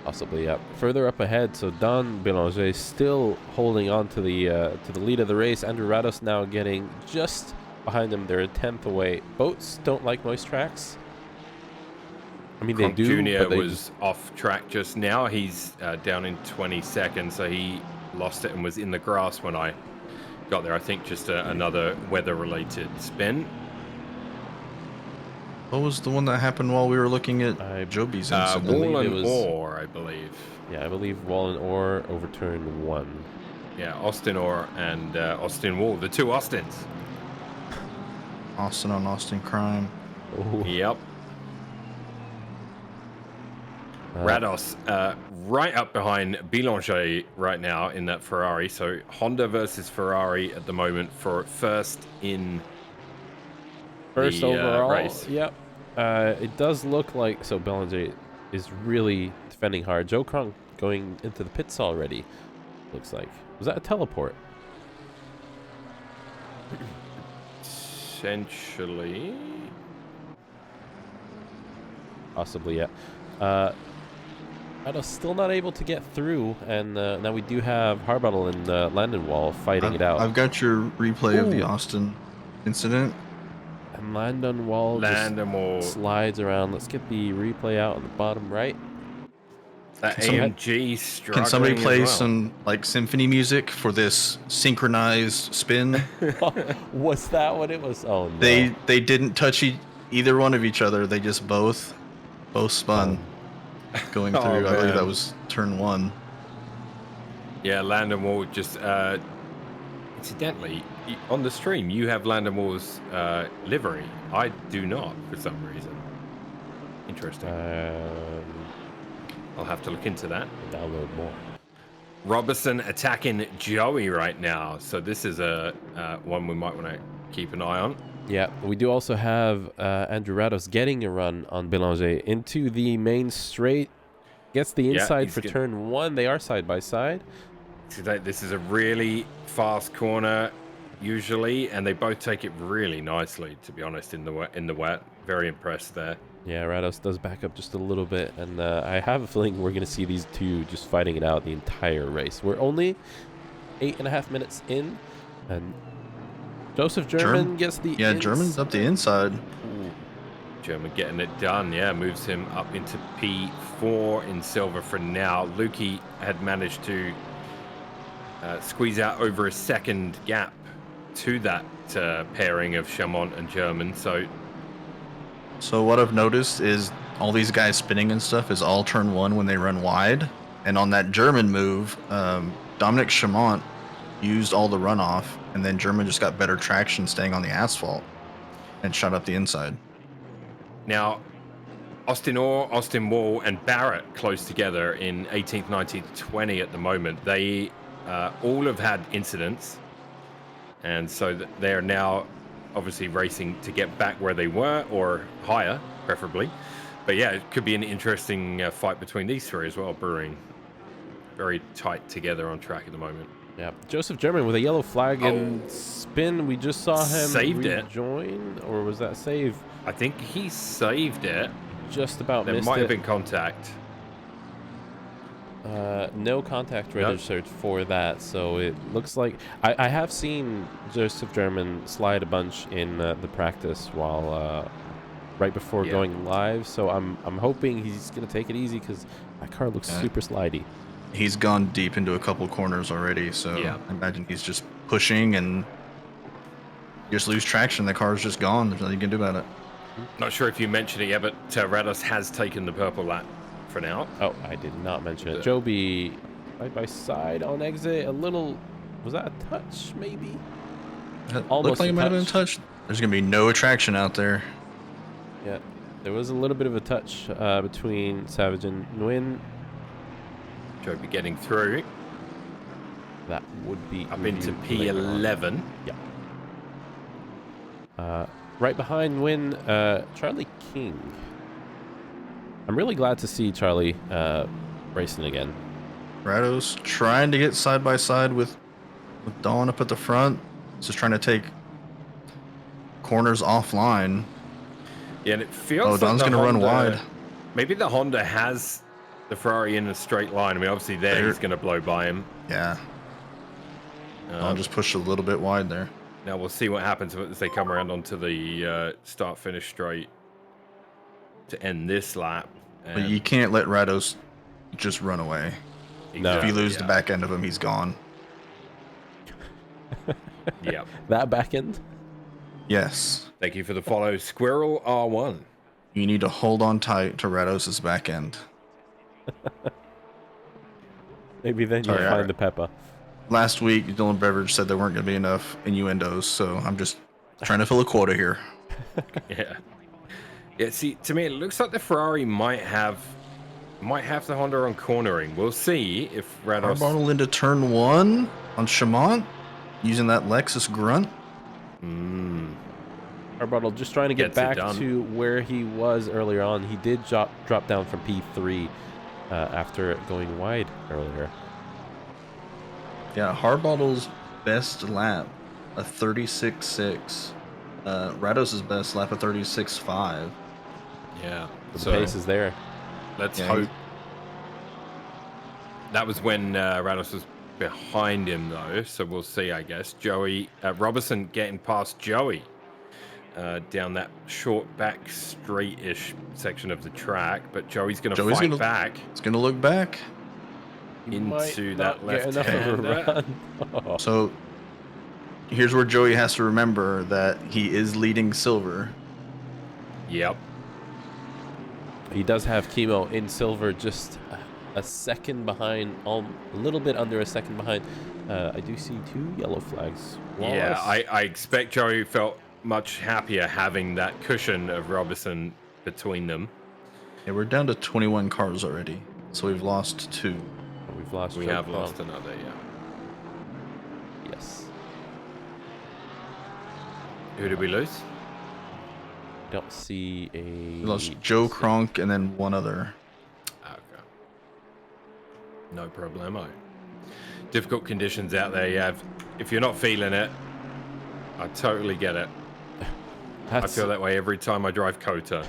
Possibly, yeah. Further up ahead, so Don Bélanger still holding on to the lead of the race. Andrew Rados now getting just behind him. They're a 10th away. Boats don't like moist tracks. I mean, Kronk they do. Jr. But was off track just now. He's down in 22nd, so he lost it and was in the grass when I got there. I think just another weather-related spin. What was the one that happened while we were looking at Joby's incident? Wall and Orr, I believe. Yeah, I believe Wall and Orr overturned one. Yeah, Austin Orr and Austin Wall, the two Austins. Austin on Austin crime. Oh. Yep. Rados right up behind Bélanger right now in that Ferrari. So Honda versus Ferrari at the moment for first in first the overall race. Yep. It does look like so Bélanger is really defending hard. Joe Kronk going into the pits already. Looks like. Was that a teleport? Essentially. possibly, yeah. Rados still not able to get through, and now we do have Harbottle and Landon Wall fighting it out. I've got your replay of the Ooh. Austin incident. And Landon Wall just slides around. Let's get the replay out on the bottom right. That AMG struggling. Can somebody play as well. some like symphony music for this synchronized spin? Was that what it was? Oh no. They didn't touch either one of each other. They just both spun going through. I believe that was turn 1. Yeah, Landon Wall just incidentally on the stream you have Landon Wall's livery. I do not for some reason. Interesting. I'll have to look into that. Download more. Robertson attacking Joey right now, so this is a one we might want to keep an eye on. Yeah, we do also have Andrew Rados getting a run on Belanger into the main straight. Gets the inside for turn 1. They are side by side. This is a really fast corner usually, and they both take it really nicely, to be honest, in the wet. Very impressed there. Yeah, Rados does back up just a little bit, and I have a feeling we're going to see these two just fighting it out the entire race. We're only 8.5 minutes in, and Joseph German gets the German's up the inside. Ooh. German getting it done, moves him up into P4 in silver for now. Lukey had managed to squeeze out over a second gap to that pairing of Chamont and German, So what I've noticed is all these guys spinning and stuff is all turn 1 when they run wide. And on that German move, Dominic Chamont used all the runoff, and then German just got better traction staying on the asphalt and shot up the inside. Now, Austin Orr, Austin Wall, and Barrett close together in 18th, 19th, 20 at the moment. They all have had incidents, and so they're now obviously racing to get back where they were, or higher, preferably. But yeah, it could be an interesting fight between these three as well, brewing. Very tight together on track at the moment. Yeah, Joseph German with a yellow flag and spin. We just saw him saved rejoin, or was that save? I think he saved it. Just about missed it. There might have been contact. No contact registered for that, so it looks like I have seen Joseph German slide a bunch in the practice while right before going live. So I'm hoping he's gonna take it easy because that car looks super slidey. He's gone deep into a couple corners already, so I imagine he's just pushing and just lose traction. The car's just gone. There's nothing you can do about it. Not sure if you mentioned it yet, but Rados has taken the purple lap for now. Oh, I did not mention it. Joby side by side on exit. A little, was that a touch maybe? Almost looked like it might have been a touch. There's gonna be no attraction out there. Yeah, there was a little bit of a touch between Savage and Nguyen. Joby getting through. That would be up into P11. Yeah. Right behind Nguyen, Charlie King. I'm really glad to see Charlie racing again. Rados trying to get side by side with Dawn up at the front. Just trying to take corners offline. Yeah, and it feels like Dawn's going to run wide. Maybe the Honda has the Ferrari in a straight line. I mean, obviously he's going to blow by him. Yeah. Dawn just pushed a little bit wide there. Now we'll see what happens as they come around onto the start-finish straight to end this lap. But you can't let Rados just run away. No. If you lose the back end of him, he's gone. Yeah. That back end? Yes. Thank you for the follow, Squirrel R1. You need to hold on tight to Rados' back end. Maybe then you'll find the Peppa. Last week, Dylan Beveridge said there weren't going to be enough innuendos, so I'm just trying to fill a quota here. Yeah, see, to me, it looks like the Ferrari might have the Honda on cornering. We'll see if Rados... Harbottle into turn 1 on Chamont, using that Lexus grunt. Harbottle just trying to get back to where he was earlier on. He did drop down from P3 after going wide earlier. Yeah, Harbottle's best lap, a 36.6. Rados' best lap, a 36.5. Yeah. The So pace is there. let's Yeah, hope. That was when Rados was behind him, though. So we'll see, I guess. Robertson getting past Joey down that short back straight-ish section of the track. But Joey's going to fight back. He's going to look back. He Into might that not get enough of a left-hander. run. So here's where Joey has to remember that he is leading silver. Yep. He does have Chemo in silver, just a second behind, a little bit under a second behind. I do see 2 yellow flags. Wallace. Yeah, I expect Joey felt much happier having that cushion of Robertson between them. Yeah, we're down to 21 cars already, so we've lost 2. We've lost. We Joe have Kronk. lost another, yeah. Yes. Who did we lose? Don't see a. We lost Joe Kronk and then one other. Okay. No problemo. Difficult conditions out there. You have, if you're not feeling it, I totally get it. I feel that way every time I drive Kota.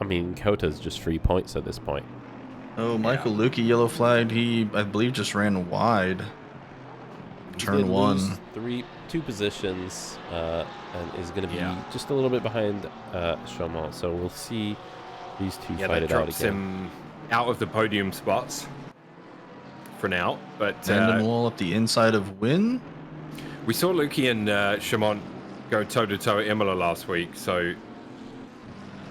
I mean, Kota's just 3 points at this point. Oh, Michael Lukey yellow flagged. He, I believe, just ran wide. Turn 1. 2 positions, and is going to be Yeah. just a little bit behind Chaumont. So we'll see these 2 Yeah, fight that it out drops again. him out of the podium spots for now. But Tandem wall up the inside of Win. we saw Lukey and Chaumont go toe-to-toe at Imola last week, so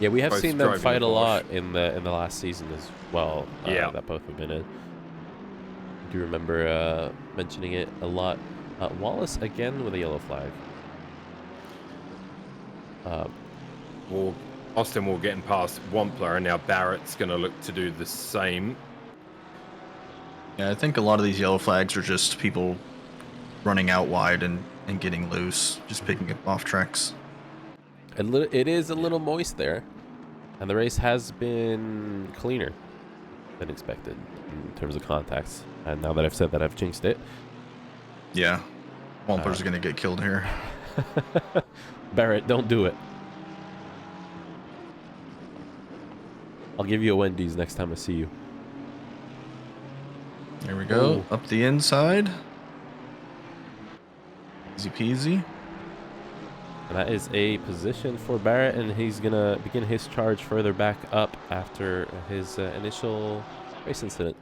Yeah, we have both seen them driving fight the a Porsche. lot in the last season as well. Yeah. That both have been in. I do remember mentioning it a lot. Wallace again with a yellow flag. Austin will getting past Wampler, and now Barrett's going to look to do the same. Yeah, I think a lot of these yellow flags are just people running out wide and getting loose, just picking up off tracks. It is a little moist there, and the race has been cleaner than expected in terms of contacts. And now that I've said that, I've jinxed it. Yeah, Wampler's going to get killed here. Barrett, don't do it. I'll give you a Wendy's next time I see you. There we go. Ooh. Up the inside. Easy peasy. And that is a position for Barrett, and he's going to begin his charge further back up after his initial race incident.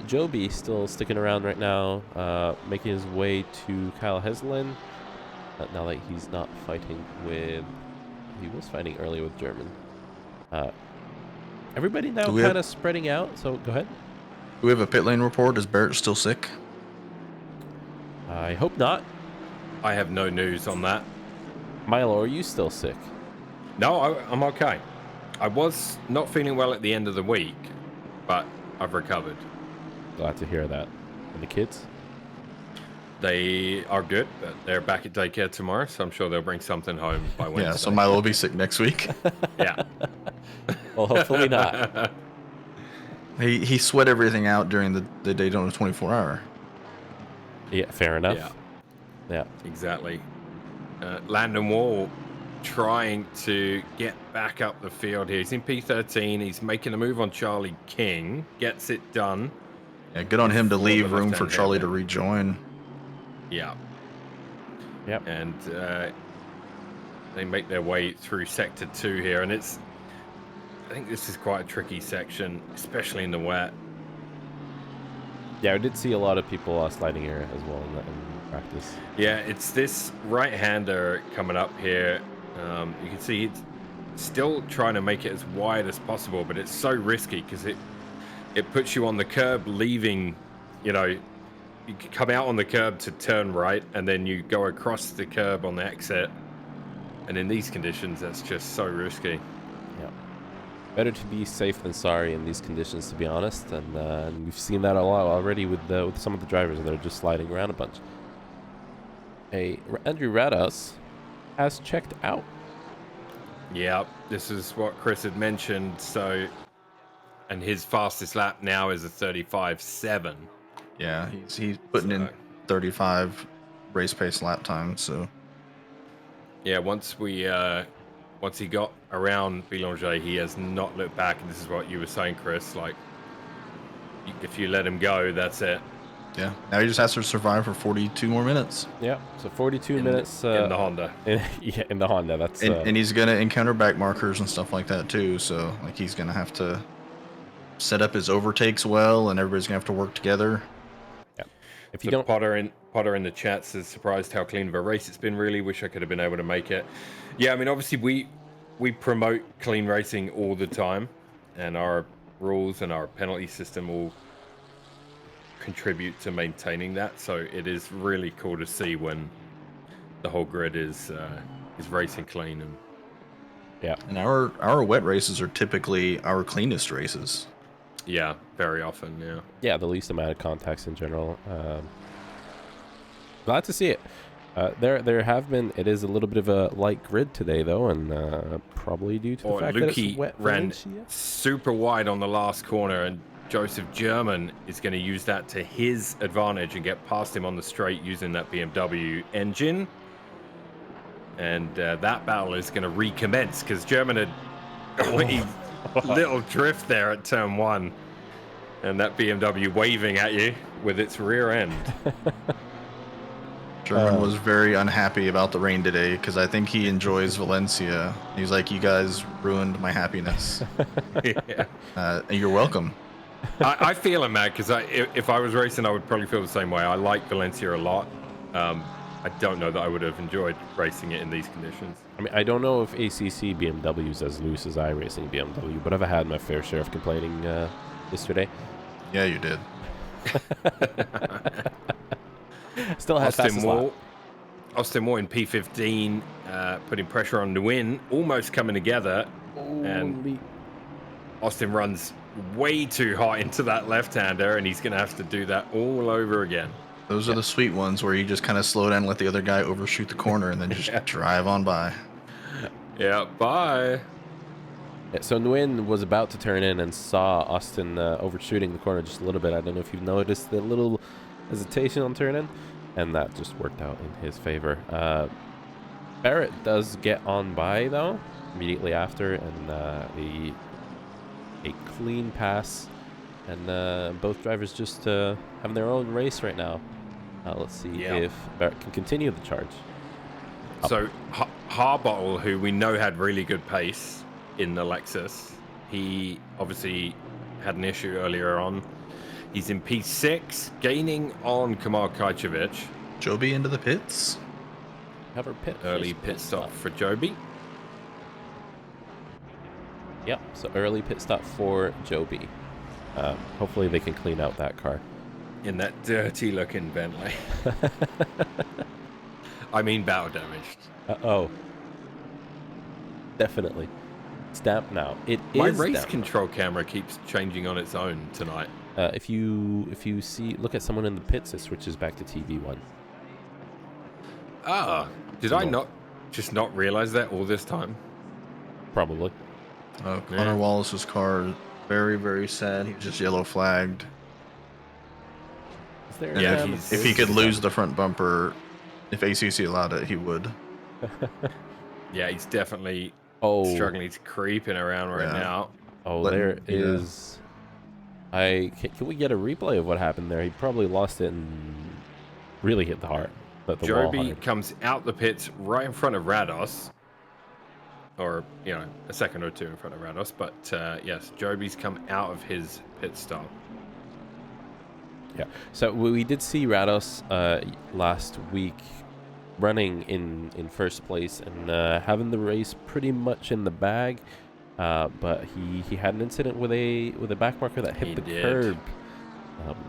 Joby still sticking around right now, making his way to Kyle Heslin. Now that he's not fighting with... He was fighting earlier with German. Everybody now kind of spreading out, so go ahead. Do we have a pit lane report? Is Barrett still sick? I hope not. I have no news on that. Milo, are you still sick? No, I'm okay. I was not feeling well at the end of the week, but I've recovered. Glad to hear that. And the kids? They are good, but they're back at daycare tomorrow, so I'm sure they'll bring something home by Wednesday. Yeah, so Milo will be sick next week. Yeah. Well, hopefully not. He sweat everything out during the Daytona 24-hour. Yeah, fair enough. Yeah. Exactly. Landon Wall trying to get back up the field here. He's in P13. He's making a move on Charlie King. Gets it done. Yeah, good on him to For leave the room for left-hand Charlie to hairpin. rejoin. Yeah. Yep. And they make their way through Sector 2 here. And I think this is quite a tricky section, especially in the wet. Yeah, I did see a lot of people sliding here as well in practice. Yeah, it's this right-hander coming up here. You can see it's still trying to make it as wide as possible, but it's so risky because it puts you on the curb leaving, you come out on the curb to turn right, and then you go across the curb on the exit. And in these conditions, that's just so risky. Yeah. Better to be safe than sorry in these conditions, to be honest. And we've seen that a lot already with some of the drivers that are just sliding around a bunch. Andrew Rados has checked out. Yeah, this is what Chris had mentioned. So, and his fastest lap now is a 35.7. Yeah, he's putting in 35 race pace lap time. So yeah, once we once he got around Boulanger, he has not looked back. And this is what you were saying, Chris. Like, if you let him go, that's it. Yeah. Now he just has to survive for 42 more minutes. Yeah. So 42 minutes in the Honda. Yeah, in the Honda. That's and he's gonna encounter back markers and stuff like that too. So like he's gonna have to set up his overtakes well, and everybody's gonna have to work together. Yeah. If you don't, Potter in the chat says, surprised how clean of a race it's been. Really wish I could have been able to make it. Yeah, I mean, obviously we promote clean racing all the time, and our rules and our penalty system all contribute to maintaining that. So it is really cool to see when the whole grid is racing clean. And yeah, and our wet races are typically our cleanest races. Yeah, very often. Yeah. Yeah, the least amount of contacts in general. Glad to see it. There have been. It is a little bit of a light grid today, though, and probably due to the fact that it's wet. Ran super wide on the last corner, and Joseph German is going to use that to his advantage and get past him on the straight using that BMW engine. And that battle is going to recommence because German had a little drift there at turn 1, and that BMW waving at you with its rear end. German was very unhappy about the rain today because I think he enjoys Valencia. He's like, you guys ruined my happiness. Yeah. And you're welcome. I feel him, Matt, because if I was racing, I would probably feel the same way. I like Valencia a lot. I don't know that I would have enjoyed racing it in these conditions. I mean, I don't know if ACC BMW is as loose as iRacing BMW, but I've had my fair share of complaining yesterday. Yeah, you did. Still has Austin Moore in P15, putting pressure on Nguyen, almost coming together. And Austin runs way too hot into that left-hander, and he's going to have to do that all over again. Those are the sweet ones where you just kind of slow down and let the other guy overshoot the corner and then just drive on by. Yeah, bye. Yeah, so Nguyen was about to turn in and saw Austin overshooting the corner just a little bit. I don't know if you've noticed the little hesitation on turn in, and that just worked out in his favor. Barrett does get on by, though, immediately after, and a clean pass. And both drivers just having their own race right now. Let's see if Barrett can continue the charge. So Harbottle, who we know had really good pace in the Lexus, he obviously had an issue earlier on. He's in P6, gaining on Kamal Kajcevic. Joby into the pits. Have her pit. Early pit stop for Joby. Yep, so early pit stop for Joby. Hopefully they can clean out that car. In that dirty-looking Bentley. I mean, battle damaged. Oh, definitely. It's damp now. My race control camera keeps changing on its own tonight. If you look at someone in the pits, it switches back to TV1. Ah, did I not realize that all this time? Probably. Connor Wallace's car is very, very sad. He was just yellow flagged. Is there if he could lose the front bumper, if ACC allowed it, he would. Yeah, he's definitely struggling. He's creeping around right now. Oh, there is. Can we get a replay of what happened there? He probably lost it and really hit the heart. Joby comes out the pits right in front of Rados. Or, a second or two in front of Rados. But, yes, Joby's come out of his pit stop. Yeah. So we did see Rados last week running in first place and having the race pretty much in the bag. But he had an incident with a backmarker that hit the curb.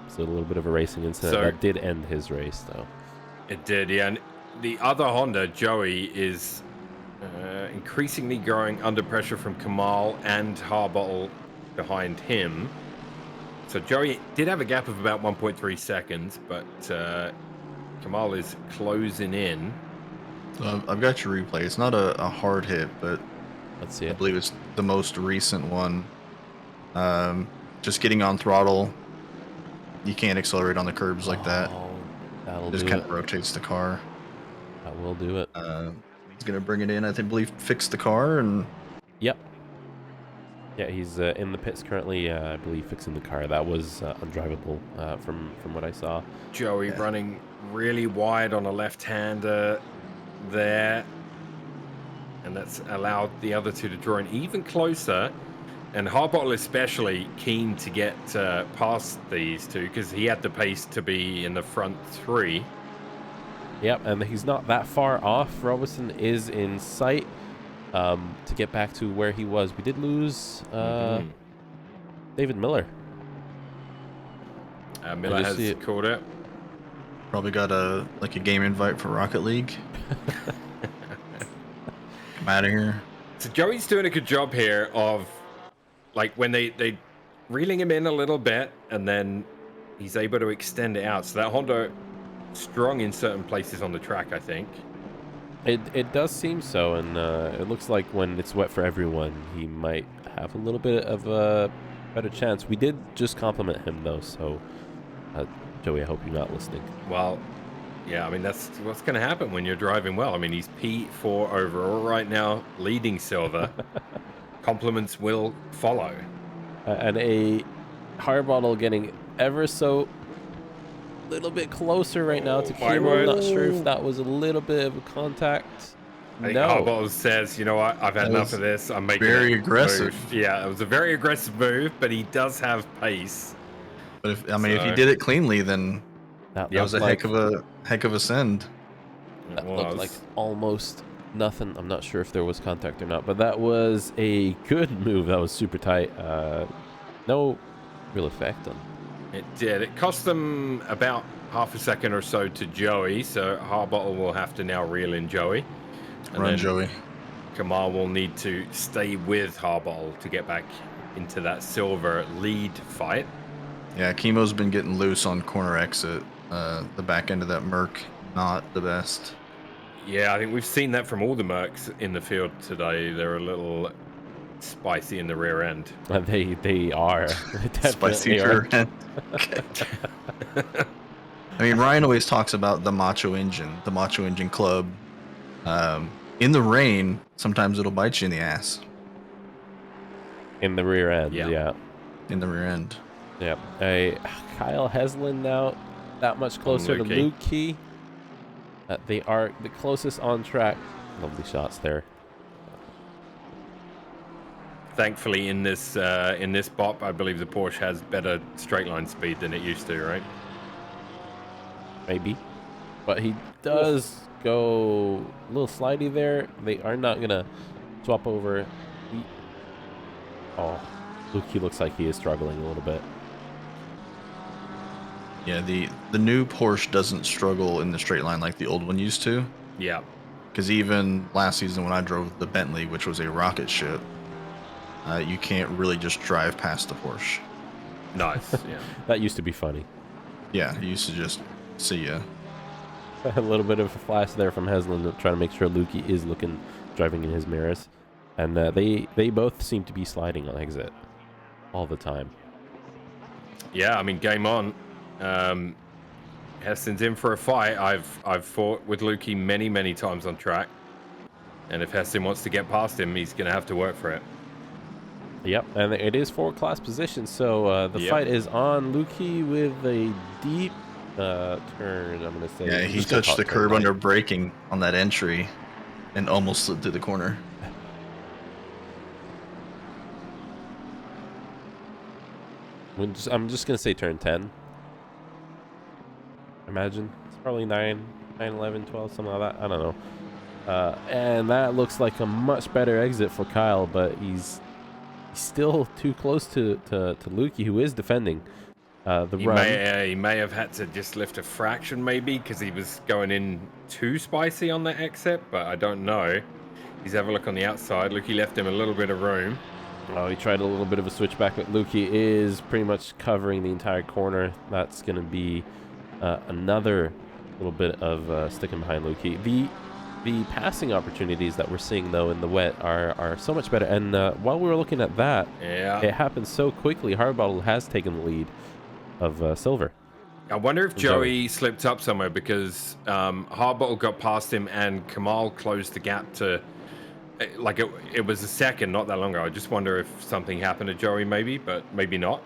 So a little bit of a racing incident that did end his race, though. It did, yeah. And the other Honda, Joey, is increasingly growing under pressure from Kamal and Harbottle behind him. So Joey did have a gap of about 1.3 seconds, but Kamal is closing in. I've got your replay. It's not a hard hit, but let's see it. I believe it's the most recent one. Just getting on throttle. You can't accelerate on the curbs like that. That'll just do kind it. of rotates the car. That will do it. He's gonna bring it in. I believe fix the car and. Yep. Yeah, he's in the pits currently. I believe fixing the car. That was undrivable from what I saw. Joey running really wide on a left-hander there, and that's allowed the other two to draw in even closer. And Harbottle especially keen to get past these two because he had the pace to be in the front three. Yep, and he's not that far off. Robertson is in sight to get back to where he was. We did lose David Miller. Miller has caught it. Probably got a game invite for Rocket League. Come out of here. So Joey's doing a good job here of when they reeling him in a little bit and then he's able to extend it out. So that Honda strong in certain places on the track, I think. It does seem so, and it looks like when it's wet for everyone, he might have a little bit of a better chance. We did just compliment him though, so Joey, I hope you're not listening. Well, yeah, I mean that's what's going to happen when you're driving well. I mean he's P4 overall right now, leading Silver. Compliments will follow. And a Harbottle getting ever so little bit closer right now to Kimo. I'm not sure if that was a little bit of a contact. I think Harbottle says, you know what, I've had enough of this. I'm making very aggressive. Move. Yeah, it was a very aggressive move, but he does have pace. But if he did it cleanly, then that was a heck of a send. That looked like almost nothing. I'm not sure if there was contact or not, but that was a good move. That was super tight. No real effect on. It did. It cost them about half a second or so to Joey, so Harbottle will have to now reel in Joey. And Run, Joey. Kamal will need to stay with Harbottle to get back into that Silver lead fight. Yeah, Chemo's been getting loose on corner exit. The back end of that Merc, not the best. Yeah, I think we've seen that from all the Mercs in the field today. They're a little spicy in the rear end. They are. Spicy rear end. Okay. I mean, Ryan always talks about the Macho Engine Club. In the rain, sometimes it'll bite you in the ass. In the rear end, yeah. In the rear end. Yeah. Kyle Heslin now that much closer to Lukey. They are the closest on track. Lovely shots there. Thankfully, in this bop, I believe the Porsche has better straight line speed than it used to, right? Maybe, but he does go a little slidey there. They are not gonna swap over. Lukey looks like he is struggling a little bit. Yeah, the new Porsche doesn't struggle in the straight line like the old one used to. Yeah. Because even last season when I drove the Bentley, which was a rocket ship, you can't really just drive past the Porsche. Nice, yeah. That used to be funny. Yeah, you used to just see ya. A little bit of a flash there from Heslin trying to make sure Lukey is driving in his mirrors. And they both seem to be sliding on exit all the time. Yeah, I mean, game on. Heston's in for a fight. I've fought with Lukey many times on track, and if Heston wants to get past him, he's gonna have to work for it. Yep, and it is 4 class position, so the fight is on. Lukey with a deep turn, I'm gonna say. Yeah, he touched the curb under braking on that entry and almost slid through the corner. I'm just gonna say turn 10. Imagine it's probably 9, 11, 12, something like that. I don't know. And that looks like a much better exit for Kyle, but he's still too close to Lukey, who is defending the run. He may have had to just lift a fraction, maybe, because he was going in too spicy on that exit, but I don't know. He's have a look on the outside. Lukey left him a little bit of room. Oh, he tried a little bit of a switchback, but Lukey is pretty much covering the entire corner. That's going to be another little bit of sticking behind Lukey. The passing opportunities that we're seeing, though, in the wet are so much better. And while we were looking at that, it happened so quickly. Harbottle has taken the lead of Silver. I wonder if Joey slipped up somewhere because Harbottle got past him and Kamal closed the gap to, like, it was a second, not that long ago. I just wonder if something happened to Joey maybe, but maybe not.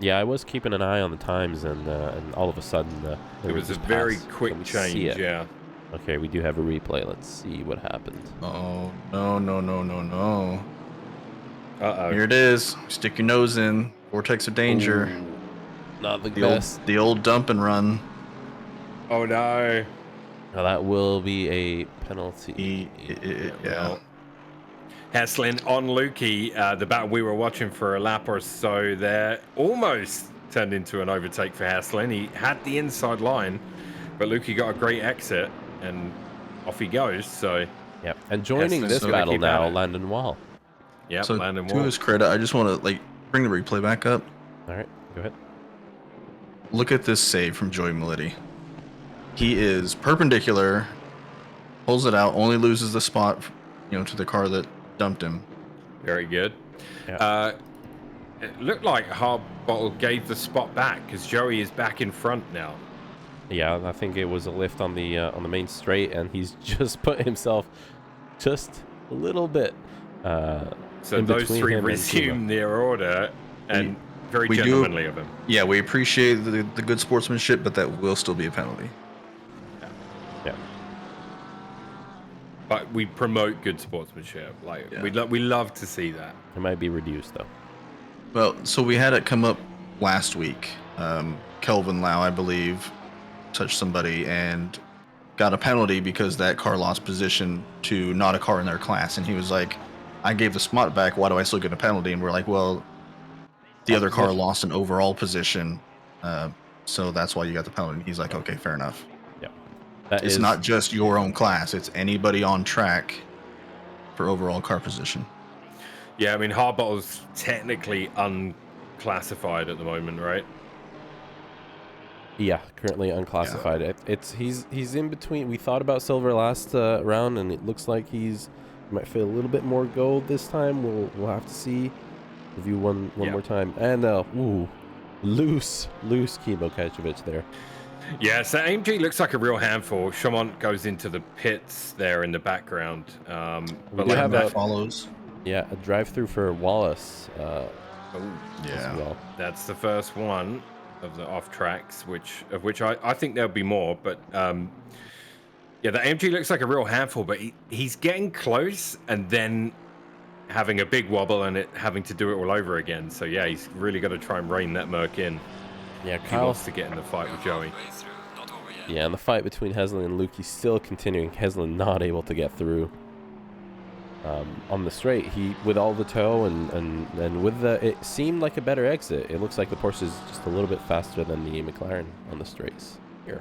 Yeah, I was keeping an eye on the times, and all of a sudden... it was a very quick change, yeah. Okay, we do have a replay. Let's see what happened. Oh, no. Uh-oh. Here it is. Stick your nose in. Vortex of danger. Ooh, not the best. The old dump and run. Oh, no. Now that will be a penalty. Yeah. Heslin on Lukey, the battle we were watching for a lap or so there, almost turned into an overtake for Heslin. He had the inside line, but Lukey got a great exit, and off he goes. So, yep. And joining this battle now, Landon Wall. Yeah, so Landon Wall. To his credit, I just want to bring the replay back up. All right, go ahead. Look at this save from Joey Melitti. He is perpendicular, pulls it out, only loses the spot, to the car that dumped him. Very good. Yeah. It looked like Harbottle gave the spot back because Joey is back in front now. Yeah, I think it was a lift on the main straight, and he's just put himself just a little bit. So those three resume their order, and very gentlemanly of him. Yeah, we appreciate the good sportsmanship, but that will still be a penalty. Yeah. But we promote good sportsmanship. We love to see that. It might be reduced though. Well, so we had it come up last week. Kelvin Lau, I believe, touched somebody and got a penalty because that car lost position to not a car in their class, and he was like, I gave the spot back, why do I still get a penalty? And we're like, well, the other car lost an overall position, so that's why you got the penalty. And he's like, okay, fair enough. Yeah, it's not just your own class, it's anybody on track for overall car position. Yeah, I mean, Harbottle's technically unclassified at the moment, right? Yeah, currently unclassified. Yeah. He's in between. We thought about silver last round, and it looks like he might feel a little bit more gold this time. We'll have to see. Review one more time. And loose Kimo Kajevic there. Yeah, so AMG looks like a real handful. Chamont goes into the pits there in the background. But that follows. Yeah, a drive-through for Wallace. Yeah, well. That's the first one of the off tracks, of which I think there'll be more. But yeah, the AMG looks like a real handful, but he's getting close and then having a big wobble and having to do it all over again. So yeah, he's really got to try and rein that Merc in. Yeah, Kyle he wants to get in the fight with Joey. Yeah, and the fight between Heslin and Lukey still continuing. Heslin not able to get through. On the straight, he with all the tow and with it seemed like a better exit. It looks like the Porsche is just a little bit faster than the McLaren on the straights here.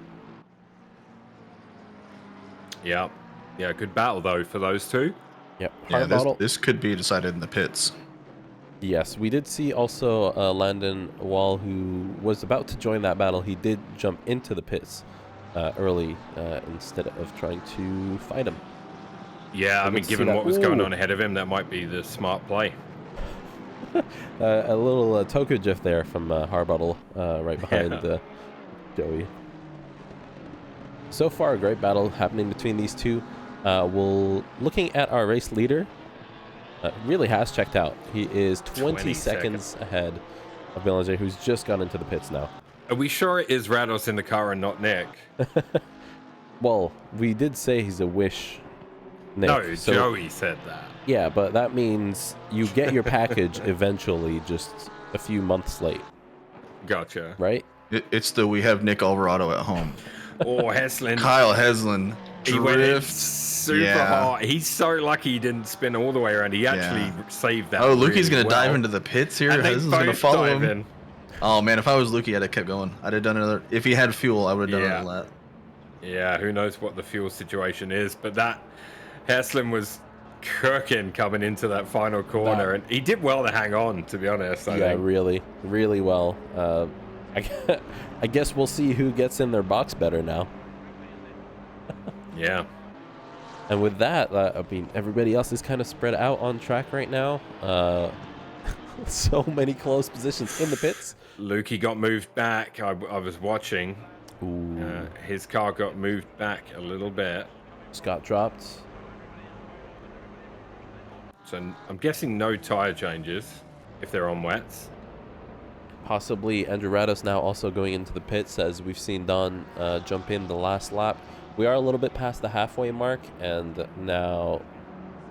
Yeah, good battle though for those two. Yep. Yeah, this could be decided in the pits. Yes, we did see also Landon Wall, who was about to join that battle. He did jump into the pits early instead of trying to fight him. Yeah, I mean, given what was going on ahead of him, that might be the smart play. A little Toko GIF there from Harbottle right behind Joey. So far, a great battle happening between these two. Looking at our race leader, really has checked out. He is 20 seconds ahead of Belanger, who's just gone into the pits now. Are we sure it is Rados in the car and not Nick? Well, we did say he's a wish Nick. No, so, Joey said that. Yeah, but that means you get your package eventually, just a few months late. Gotcha. Right? It's we have Nick Alvarado at home. Oh, Heslin. Kyle Heslin. He went in super hard. He's so lucky he didn't spin all the way around. He actually saved that. Oh, Lukey's going to dive into the pits here. Heslin's going to follow him. In. Oh, man, if I was Lukey, I'd have kept going. I'd have done another. If he had fuel, I would have done another lap. Yeah, who knows what the fuel situation is. But that Heslin was cooking coming into that final corner. And he did well to hang on, to be honest. I think. Really, really well. I guess we'll see who gets in their box better now. Yeah. And with that, I mean, everybody else is kind of spread out on track right now. So many close positions in the pits. Lukey got moved back. I was watching. Ooh. His car got moved back a little bit. Scott dropped. So I'm guessing no tire changes if they're on wets. Possibly Andrew Rados now also going into the pits, as we've seen Don jump in the last lap. We are a little bit past the halfway mark, and now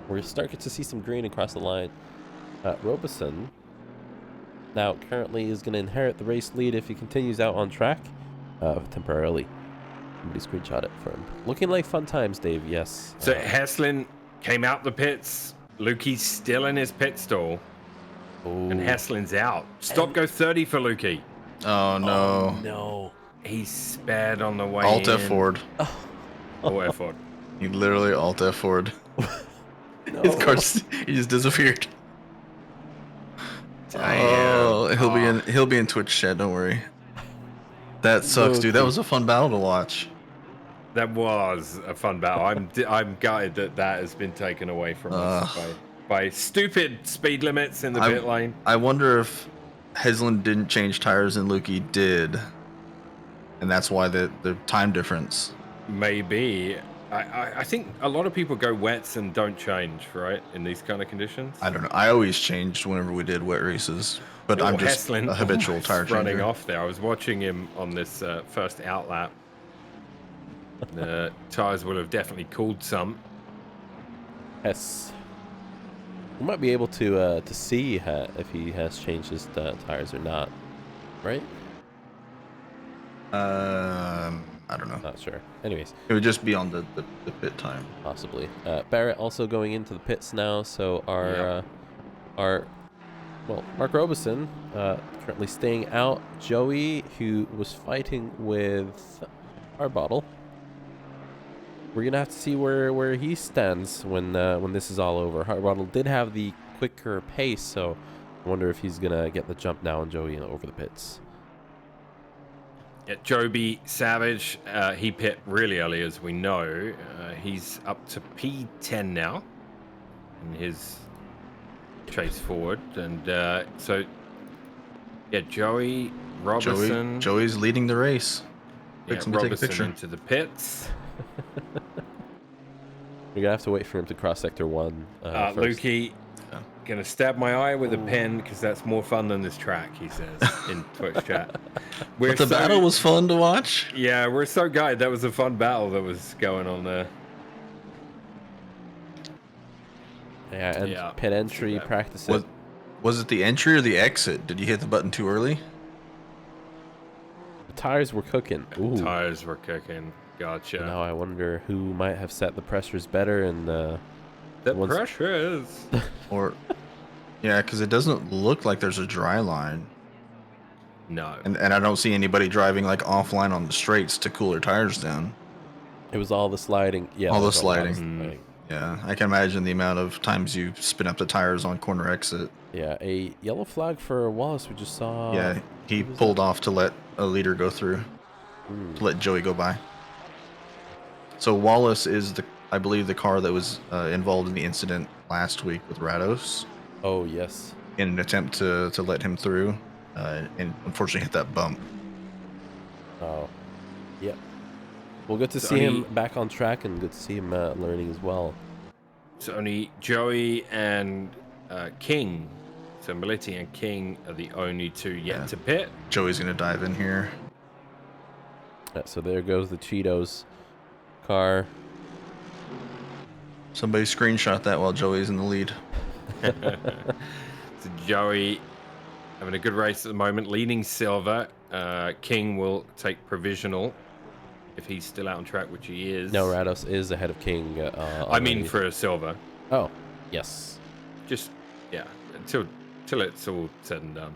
we're starting to see some green across the line. Robeson now currently is going to inherit the race lead if he continues out on track temporarily. Somebody screenshot it for him. Looking like fun times, Dave. Yes. So Heslin came out the pits. Lukey's still in his pit stall. Ooh. And Heslin's out. Stop go 30 for Lukey. Oh no. Oh, no. He spared on the way Alt in. F forward. Alt F forward. He literally Alt F forward. No. His car he just disappeared. Oh, he'll be in Twitch chat. Don't worry. That sucks, dude. That was a fun battle to watch. That was a fun battle. I'm gutted that has been taken away from us by stupid speed limits in the pit lane. I wonder if Heslin didn't change tires and Lukey did, and that's why the time difference. Maybe. I think a lot of people go wets and don't change, right, in these kind of conditions. I don't know. I always changed whenever we did wet races, but I'm just Heslin a habitual tire changer. running off there. I was watching him on this first out lap. The tires will have definitely cooled some. Yes. We might be able to see if he has changed his tires or not, right? I don't know. Not sure. Anyways, It would just be on the pit time. possibly. Barrett also going into the pits now. So Mark Robeson currently staying out. Joey, who was fighting with Hardbottle. We're gonna have to see where he stands when this is all over. Hardbottle did have the quicker pace, so I wonder if he's gonna get the jump now on Joey over the pits. Yeah, Joby Savage, he pit really early, as we know. He's up to P10 now in his chase forward. And so, yeah, Joey, Robertson. Joey's leading the race. Yeah, Fix him to take a Robertson picture. into the pits. We're gonna have to wait for him to cross sector 1. First. Lukey, gonna stab my eye with a pen because that's more fun than this track, he says in Twitch chat. But the battle was fun to watch. Yeah, we're so gutted. That was a fun battle that was going on there. Yeah, and Yeah, pit entry practice it. Was it the entry or the exit? Did you hit the button too early? The tires were cooking. Ooh. Tires were cooking. Gotcha. Now I wonder who might have set the pressures better and The pressure is. Or, yeah, because it doesn't look like there's a dry line. No. And I don't see anybody driving like offline on the straights to cool their tires down. it was all the sliding. Yeah, All it the was a lot of sliding. sliding. Yeah, I can imagine the amount of times you spin up the tires on corner exit. Yeah, a yellow flag for Wallace. We just saw. Yeah, he pulled off to let a leader go through, to let Joey go by. So Wallace is I believe the car that was involved in the incident last week with Rados, Oh yes. in an attempt to let him through, and unfortunately hit that bump. Oh, yep. Well, good to So see him he- back on track, and good to see him learning as well. So only Joey and King. So Militi and King are the only two yet to pit. Joey's gonna dive in here. So there goes the Cheetos car. Somebody screenshot that while Joey's in the lead. So Joey having a good race at the moment, leading silver. King will take provisional if he's still out on track, which he is. No, Rados is ahead of King. I mean already. for a silver. Oh, yes. Just, yeah, until it's all said and done.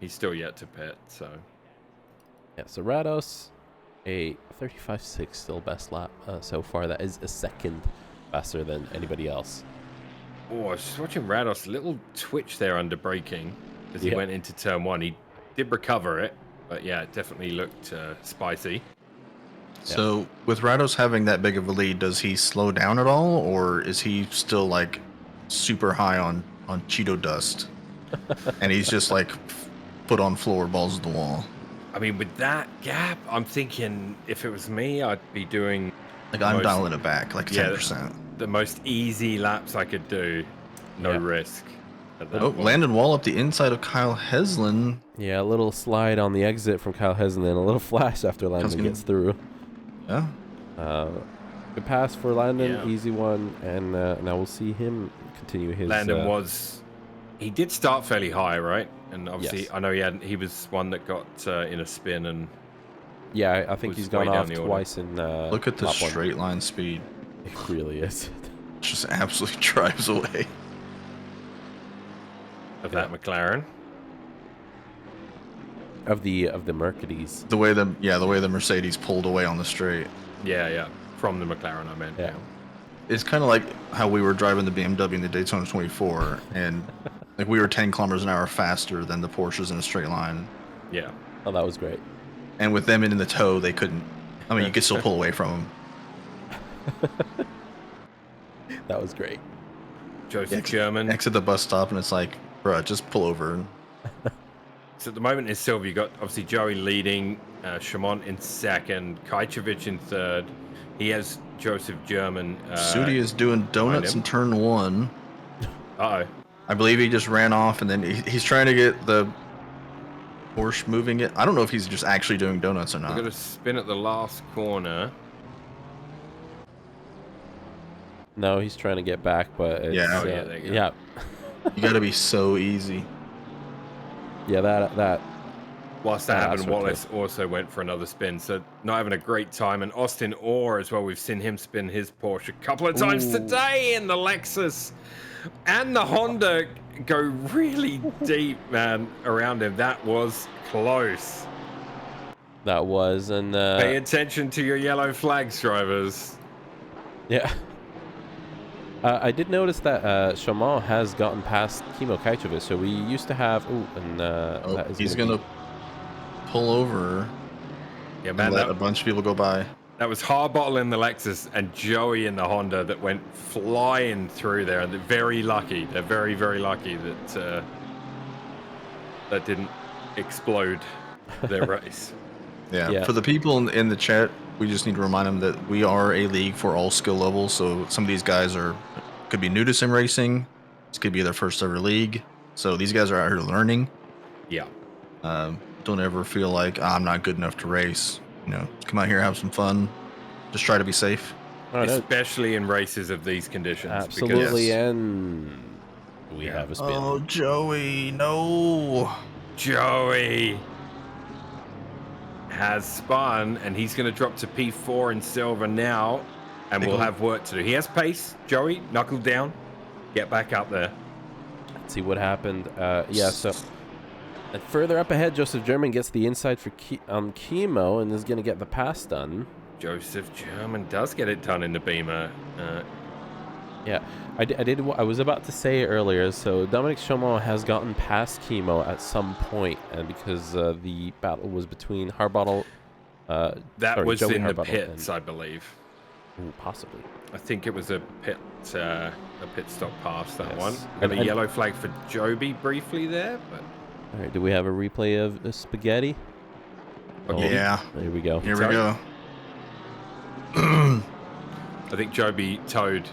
He's still yet to pit, so. Yeah, so Rados, a 35.6 still best lap so far. That is a second faster than anybody else. Oh, I was just watching Rados, little twitch there under braking as he went into turn 1. He did recover it, but yeah, it definitely looked spicy. So with Rados having that big of a lead, does he slow down at all, or is he still like super high on Cheeto dust? and he's just like foot on floor, balls to the wall. I mean, with that gap, I'm thinking if it was me, I'd be doing Like I'm dialing it back like 10%. the most easy laps I could do, no risk. Oh, Landon Wall up the inside of Kyle Heslin. Yeah, a little slide on the exit from Kyle Heslin, a little flash after Landon gets through. Yeah. Good pass for Landon, easy one, and now we'll see him continue his. Landon he did start fairly high, right? And obviously, I know he was one that got in a spin and. Yeah, I think he's gone off twice in. Look at the straight line speed. It really is. Just absolutely drives away. Of that McLaren. Of the Mercedes. The way the Mercedes pulled away on the straight. Yeah. From the McLaren, I meant. Yeah. It's kind of like how we were driving the BMW in the Daytona 24, and like we were 10 kilometers an hour faster than the Porsches in a straight line. Yeah. Oh, that was great. And with them in the tow, they couldn't. I mean, you could still pull away from them. That was great. Joseph German. Exit the bus stop, and it's like, bruh, just pull over. So at the moment in silver, you got obviously Joey leading, Chamont in second, Kajcevic in third. He has Joseph German. Sudi is doing donuts in turn 1. Uh-oh. I believe he just ran off, and then he's trying to get the Porsche moving it. I don't know if he's just actually doing donuts or not. We're going to spin at the last corner. No, he's trying to get back, but it's, there you go. Yeah. You got to be so easy. Yeah, that. Whilst that happened, Wallace also went for another spin, so not having a great time. And Austin Orr as well, we've seen him spin his Porsche a couple of times today in the Lexus. And the Honda go really deep, man, around him. That was close. That was, and... Pay attention to your yellow flags, drivers. Yeah. I did notice that Chamont has gotten past Kimo Kajcevic, so we used to have... that is he's going to pull over and let a bunch of people go by. That was Harbottle in the Lexus and Joey in the Honda that went flying through there. And they're very lucky. They're very, very lucky that that didn't explode their race. Yeah. For the people in the chat, we just need to remind them that we are a league for all skill levels. So some of these guys could be new to sim racing. This could be their first ever league. So these guys are out here learning. Yeah. Don't ever feel like I'm not good enough to race. Come out here, have some fun. Just try to be safe. Especially in races of these conditions. Absolutely, and we have a spin. Oh, Joey, no. Joey has spun, and he's going to drop to P4 in silver now, and we'll have work to do. He has pace. Joey, knuckle down. Get back up there. Let's see what happened. So... And further up ahead, Joseph German gets the inside for Kimo and is going to get the pass done. Joseph German does get it done in the Beamer. Yeah, I was about to say earlier, so Dominic Chamont has gotten past Kimo at some point, and because the battle was between Harbottle... that was Joey in Harbottle the pits, I believe. Ooh, possibly. I think it was a pit stop pass, that one. And a yellow flag for Joby briefly there, but... All right, do we have a replay of spaghetti? Yeah. There we go. Here we go. I think Joby towed.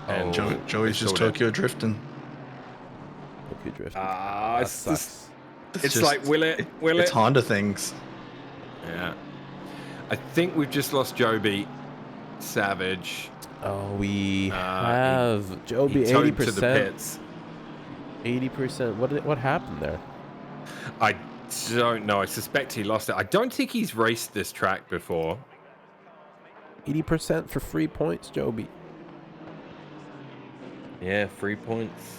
And Joey's just Tokyo drifting. Tokyo drifting. It's like, will it? It's Honda things. Yeah. I think we've just lost Joby Savage. Oh, we have Joby 80%. To the pits. 80%. What happened there? I don't know. I suspect he lost it. I don't think he's raced this track before. 80% for free points, Joby. Yeah, 3 points.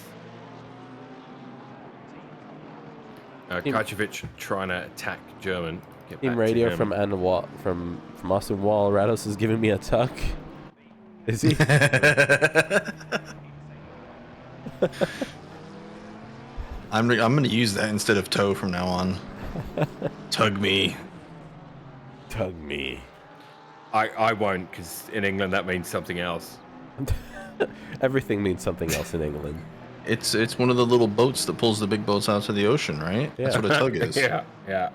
Kajcevic trying to attack German. Team radio from Austin Wall. Rados is giving me a tuck. Is he? I'm going to use that instead of toe from now on. Tug me. Tug me. I won't, because in England that means something else. Everything means something else in England. It's one of the little boats that pulls the big boats out to the ocean, right? That's Yeah. what a tug is. Yeah.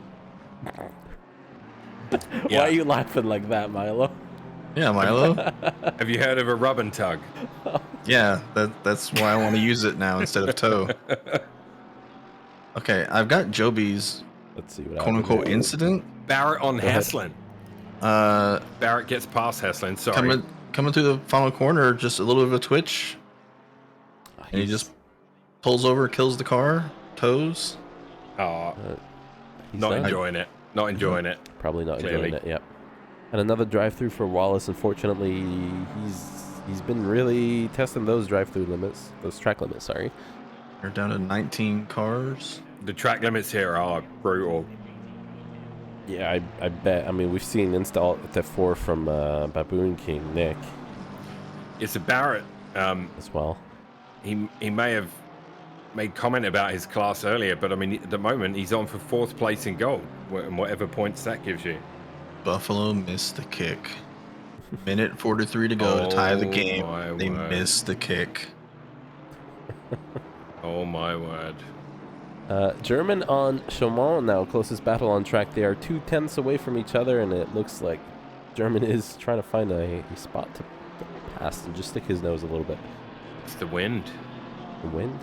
Why are you laughing like that, Milo? Yeah, Milo. Have you heard of a rub and tug? Yeah, that's why I want to use it now instead of tow. Okay, I've got Joby's Let's see what quote happened unquote here. incident. Barrett on Go ahead. Heslin. Uh, Barrett gets past Heslin. Sorry. coming through the final corner, just a little bit of a twitch, and he just pulls over, kills the car, tows. Oh, He's not done. enjoying it. Not enjoying it. Probably not Clearly. enjoying it. Yep. And another drive-through for Wallace. Unfortunately, he's been really testing those drive-through limits, those track limits. Sorry. They're down to 19 cars. The track limits here are brutal. Yeah, I bet. I mean, we've seen install at 4 from Baboon King Nick It's a Barrett. as well. He may have made comment about his class earlier, but I mean, at the moment he's on for 4th place in gold, and whatever points that gives you. Buffalo missed the kick. Minute 43 to go to tie the game. They missed the kick. Oh my word. German on Chaumont now, closest battle on track. They are 2/10 away from each other, and it looks like German is trying to find a spot to pass and just stick his nose a little bit. It's the wind. The wind.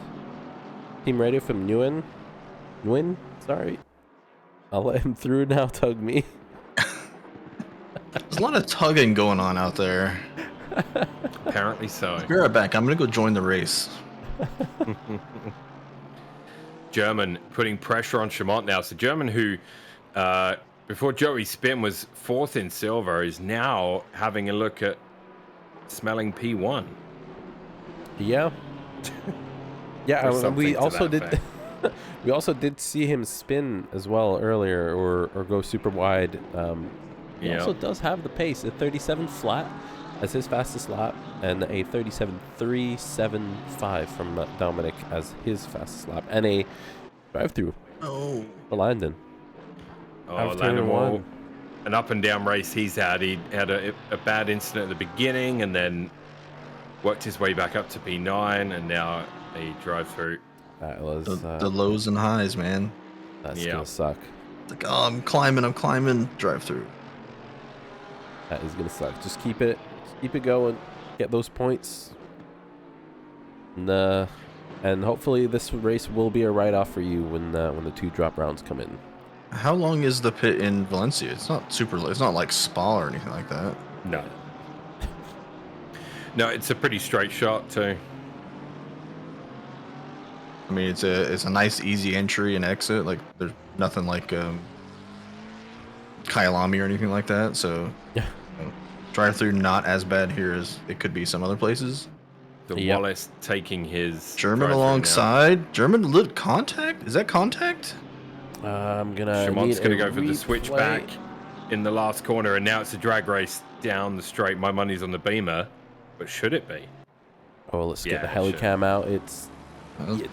Team radio from Nguyen, sorry. I'll let him through now, tug me. There's a lot of tugging going on out there. Apparently so. Be right back. I'm gonna go join the race. German putting pressure on Chaumont now. So German, who before Joey Spin was 4th in silver, is now having a look at smelling P1. Yeah. Yeah, Or something we to also that did. We also did see him spin as well earlier, or go super wide. He Yeah. also does have the pace at 37 flat as his fastest lap, and a 37.375 from Dominic as his fastest lap, and a drive-through Oh. for Landon. Oh, Drive-through Landon one. Wall, an up and down race he's had. He had a bad incident at the beginning and then worked his way back up to P9 and now a drive-through. That was The lows and highs, man. that's Yeah. gonna suck. It's like, oh, I'm climbing. Drive through. That is gonna suck. Just keep it going. Get those points. And hopefully this race will be a write-off for you when the 2 drop rounds come in. How long is the pit in Valencia? It's not super. It's not like Spa or anything like that. No. No, it's a pretty straight shot too. I mean, it's a nice easy entry and exit. Like there's nothing like Kyalami or anything like that. So Yeah. drive through not as bad here as it could be some other places. The Yep. Wallace taking his German drive-through now. alongside. German lit contact. Is that contact? I'm gonna. Chamont's need going to a go for the replay. switchback in the last corner, and now it's a drag race down the straight. My money's on the Beamer, but should it be? Oh, let's get Yeah, the it should. helicam out. It's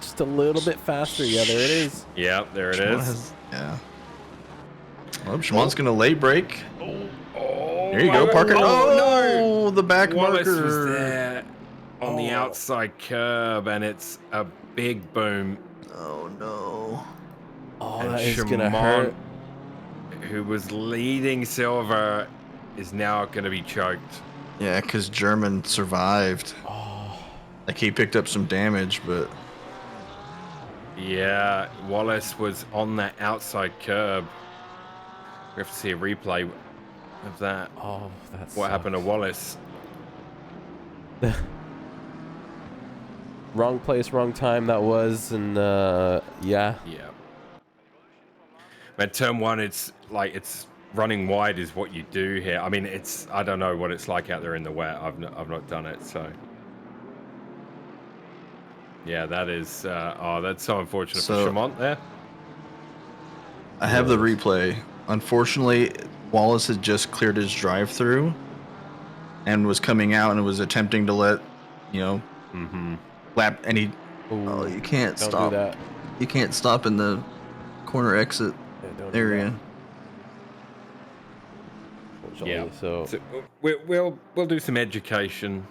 just a little bit faster. Yeah, there it is. Yeah, there it Shimon is. has- yeah. Well, Shamon's gonna late break. Oh, There you go, Parker. Oh, Oh, the back Wallace marker. was there on the outside curb, and it's a big boom. Oh no. Oh, And that is gonna Chaumont, hurt. who was leading silver, is now going to be choked. Yeah, because German survived. Oh, Like he picked up some damage, but Yeah, Wallace was on that outside curb. We have to see a replay of that. oh, that's What happened to Wallace? Wrong place, wrong time. That was, and yeah. Yeah. But turn 1, it's running wide is what you do here. I mean, I don't know what it's like out there in the wet. I've not done it, so. Yeah, that is. That's so unfortunate So- for Chaumont there. I have the replay. Unfortunately, Wallace had just cleared his drive-through and was coming out and was attempting to let, Mm-hmm. lap, and he. Ooh, Oh, you can't don't stop. do that. You can't stop in the corner exit Yeah, don't do area. that, unfortunately. Yeah. So So we'll do some educational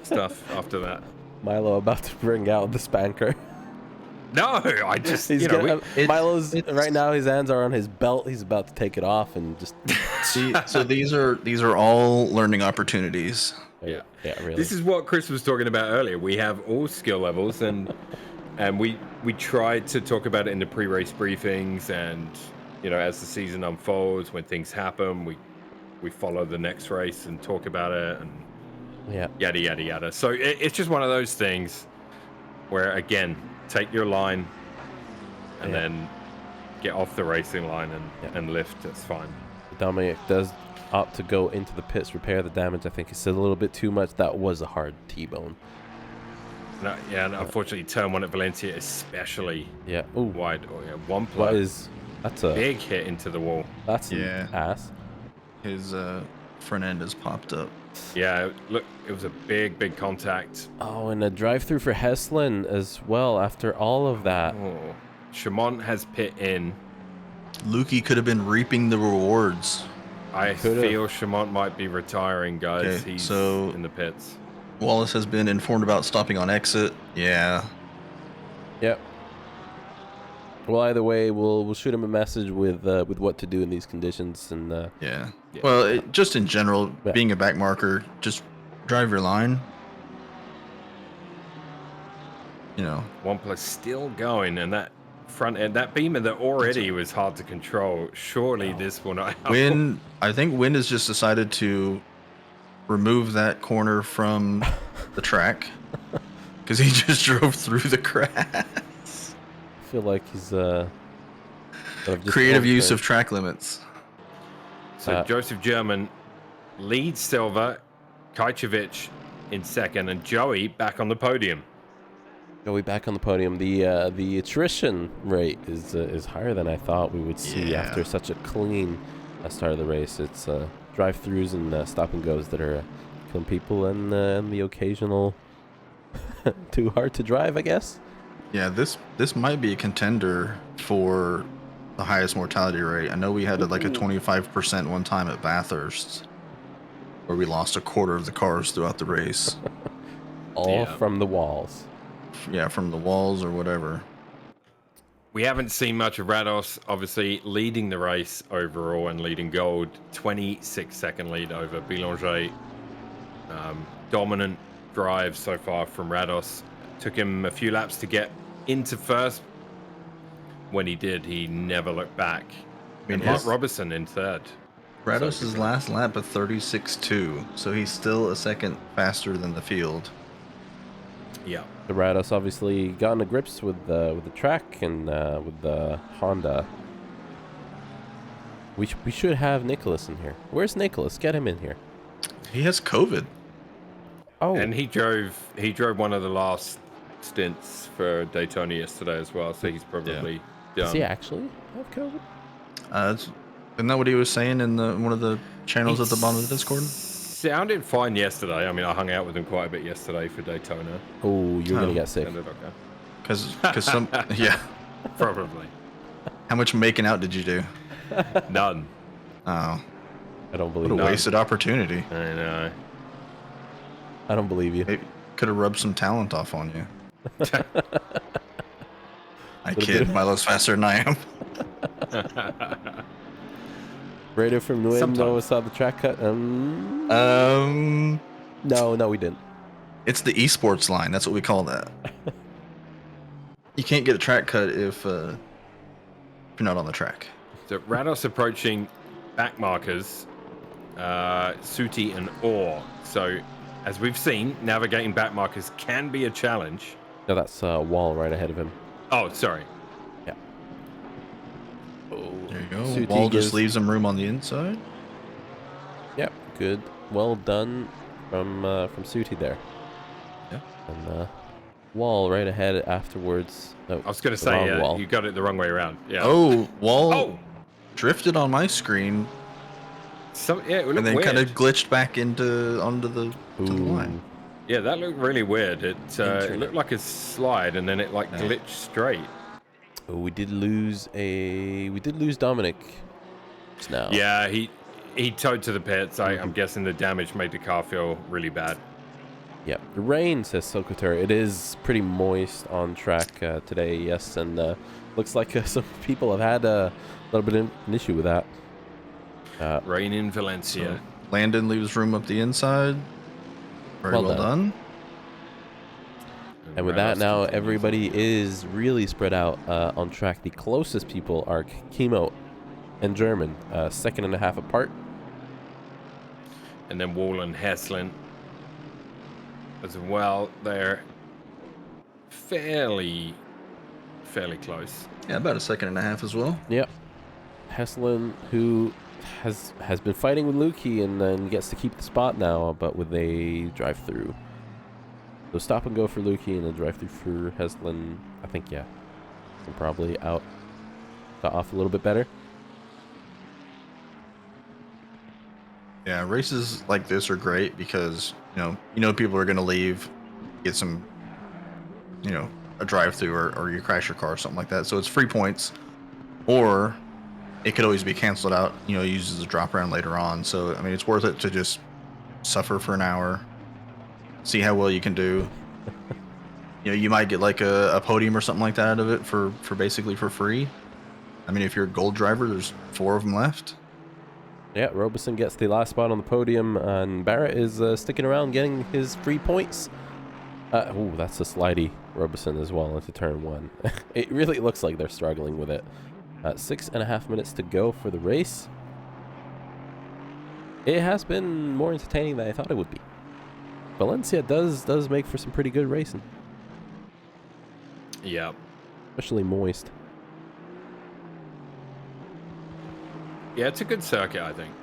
stuff after that. Milo about to bring out the spanker. No, I just Milo's right now. His hands are on his belt. He's about to take it off and just see. So these are all learning opportunities. Yeah, really. This is what Chris was talking about earlier. We have all skill levels, and we tried to talk about it in the pre-race briefings, and as the season unfolds, when things happen, we follow the next race and talk about it, and yada yada yada. So it's just one of those things where, again, take your line and then get off the racing line and lift. That's fine. Dominic does opt to go into the pits, repair the damage. I think he said a little bit too much. That was a hard T-bone. No, yeah, and unfortunately, turn one at Valencia especially wide. One play. That's a big hit into the wall. That's an ass. His front end has popped up. Yeah, look, it was a big contact. Oh, and a drive-through for Heslin as well after all of that. Oh, Chamont has pit in. Lukey could have been reaping the rewards. I feel Chamont might be retiring, guys. Okay, He's so in the pits. Wallace has been informed about stopping on exit. Yeah. Yep. Well, either way, we'll shoot him a message with what to do in these conditions, and yeah. Well, just in general, being a back marker, just drive your line. OnePlus still going, and that front end, that beamer that already was hard to control. Surely this will not help. I think Wynn has just decided to remove that corner from the track because he just drove through the grass. I feel like he's creative use of track limits. So Joseph German leads Silva, Kajcevic in second, and Joey back on the podium. Joey back on the podium. The attrition rate is higher than I thought we would see after such a clean start of the race. It's drive-throughs and stop and goes that are killing people, and the occasional too hard to drive, I guess. Yeah, this might be a contender for the highest mortality rate. I know we had like a 25% one time at Bathurst, where we lost a quarter of the cars throughout the race. All from the walls. Yeah, from the walls or whatever. We haven't seen much of Rados, obviously leading the race overall and leading gold. 26-second lead over Boulanger. Dominant drive so far from Rados. Took him a few laps to get into first. When he did, he never looked back. And Mark Robertson in third. Rados' last lap of 36.2, so he's still a second faster than the field. Yeah. The Rados obviously got into grips with the track and with the Honda. We should have Nicholas in here. Where's Nicholas? Get him in here. He has COVID. Oh. And he drove one of the last stints for Daytona yesterday as well, so he's probably done. Does he actually have COVID? Isn't that what he was saying in one of the channels at the bottom of the Discord? Sounded fine yesterday. I mean, I hung out with him quite a bit yesterday for Daytona. Oh, you're gonna get sick. Because some probably. How much making out did you do? None. Oh, I don't believe. What a wasted opportunity. I know. I don't believe you. Maybe could have rubbed some talent off on you. I kid. Milo's faster than I am. Radio from Nguyen, no, saw the track cut. No, we didn't. It's the esports line. That's what we call that. You can't get a track cut if you're not on the track. So Rados approaching back markers, Suti and Orr. So as we've seen, navigating back markers can be a challenge. No, that's a wall right ahead of him. Oh, sorry. Yeah. Oh, there you go. Wall just leaves him room on the inside. Yep, good. Well done from Suti there. Yeah. And Wall right ahead afterwards. I was going to say, you got it the wrong way around. Yeah. Oh, Wall drifted on my screen. And then kind of glitched back onto the line. Yeah, that looked really weird. It looked like a slide, and then it glitched straight. Oh, we did lose Dominic just now. Yeah, he towed to the pits. I'm guessing the damage made the car feel really bad. Yeah, the rain, says Sokoter. It is pretty moist on track today, yes, and looks like some people have had a little bit of an issue with that. Rain in Valencia. So Landon leaves room up the inside. Very well done. And with that, now everybody is really spread out on track. The closest people are Chemo and German, 1.5 seconds apart. And then Wall and Heslin as well. They're fairly close. Yeah, about 1.5 seconds as well. Yep. Heslin, who has been fighting with Lukey and then gets to keep the spot now, but with a drive-through. So stop and go for Lukey and then drive-through for Heslin. I think, yeah, probably got off a little bit better. Yeah, races like this are great because you know people are going to leave, get some, a drive-through or you crash your car or something like that. So it's free points, or it could always be canceled out. Used as a drop round later on. So I mean, it's worth it to just suffer for an hour, see how well you can do. You might get like a podium or something like that out of it for basically for free. I mean, if you're a gold driver, there's 4 of them left. Yeah, Robeson gets the last spot on the podium, and Barrett is sticking around getting his free points. Oh, that's a slidey Robeson as well into turn 1. It really looks like they're struggling with it. 6.5 minutes to go for the race. It has been more entertaining than I thought it would be. Valencia does make for some pretty good racing. Yeah. Especially moist. Yeah, it's a good circuit, I think.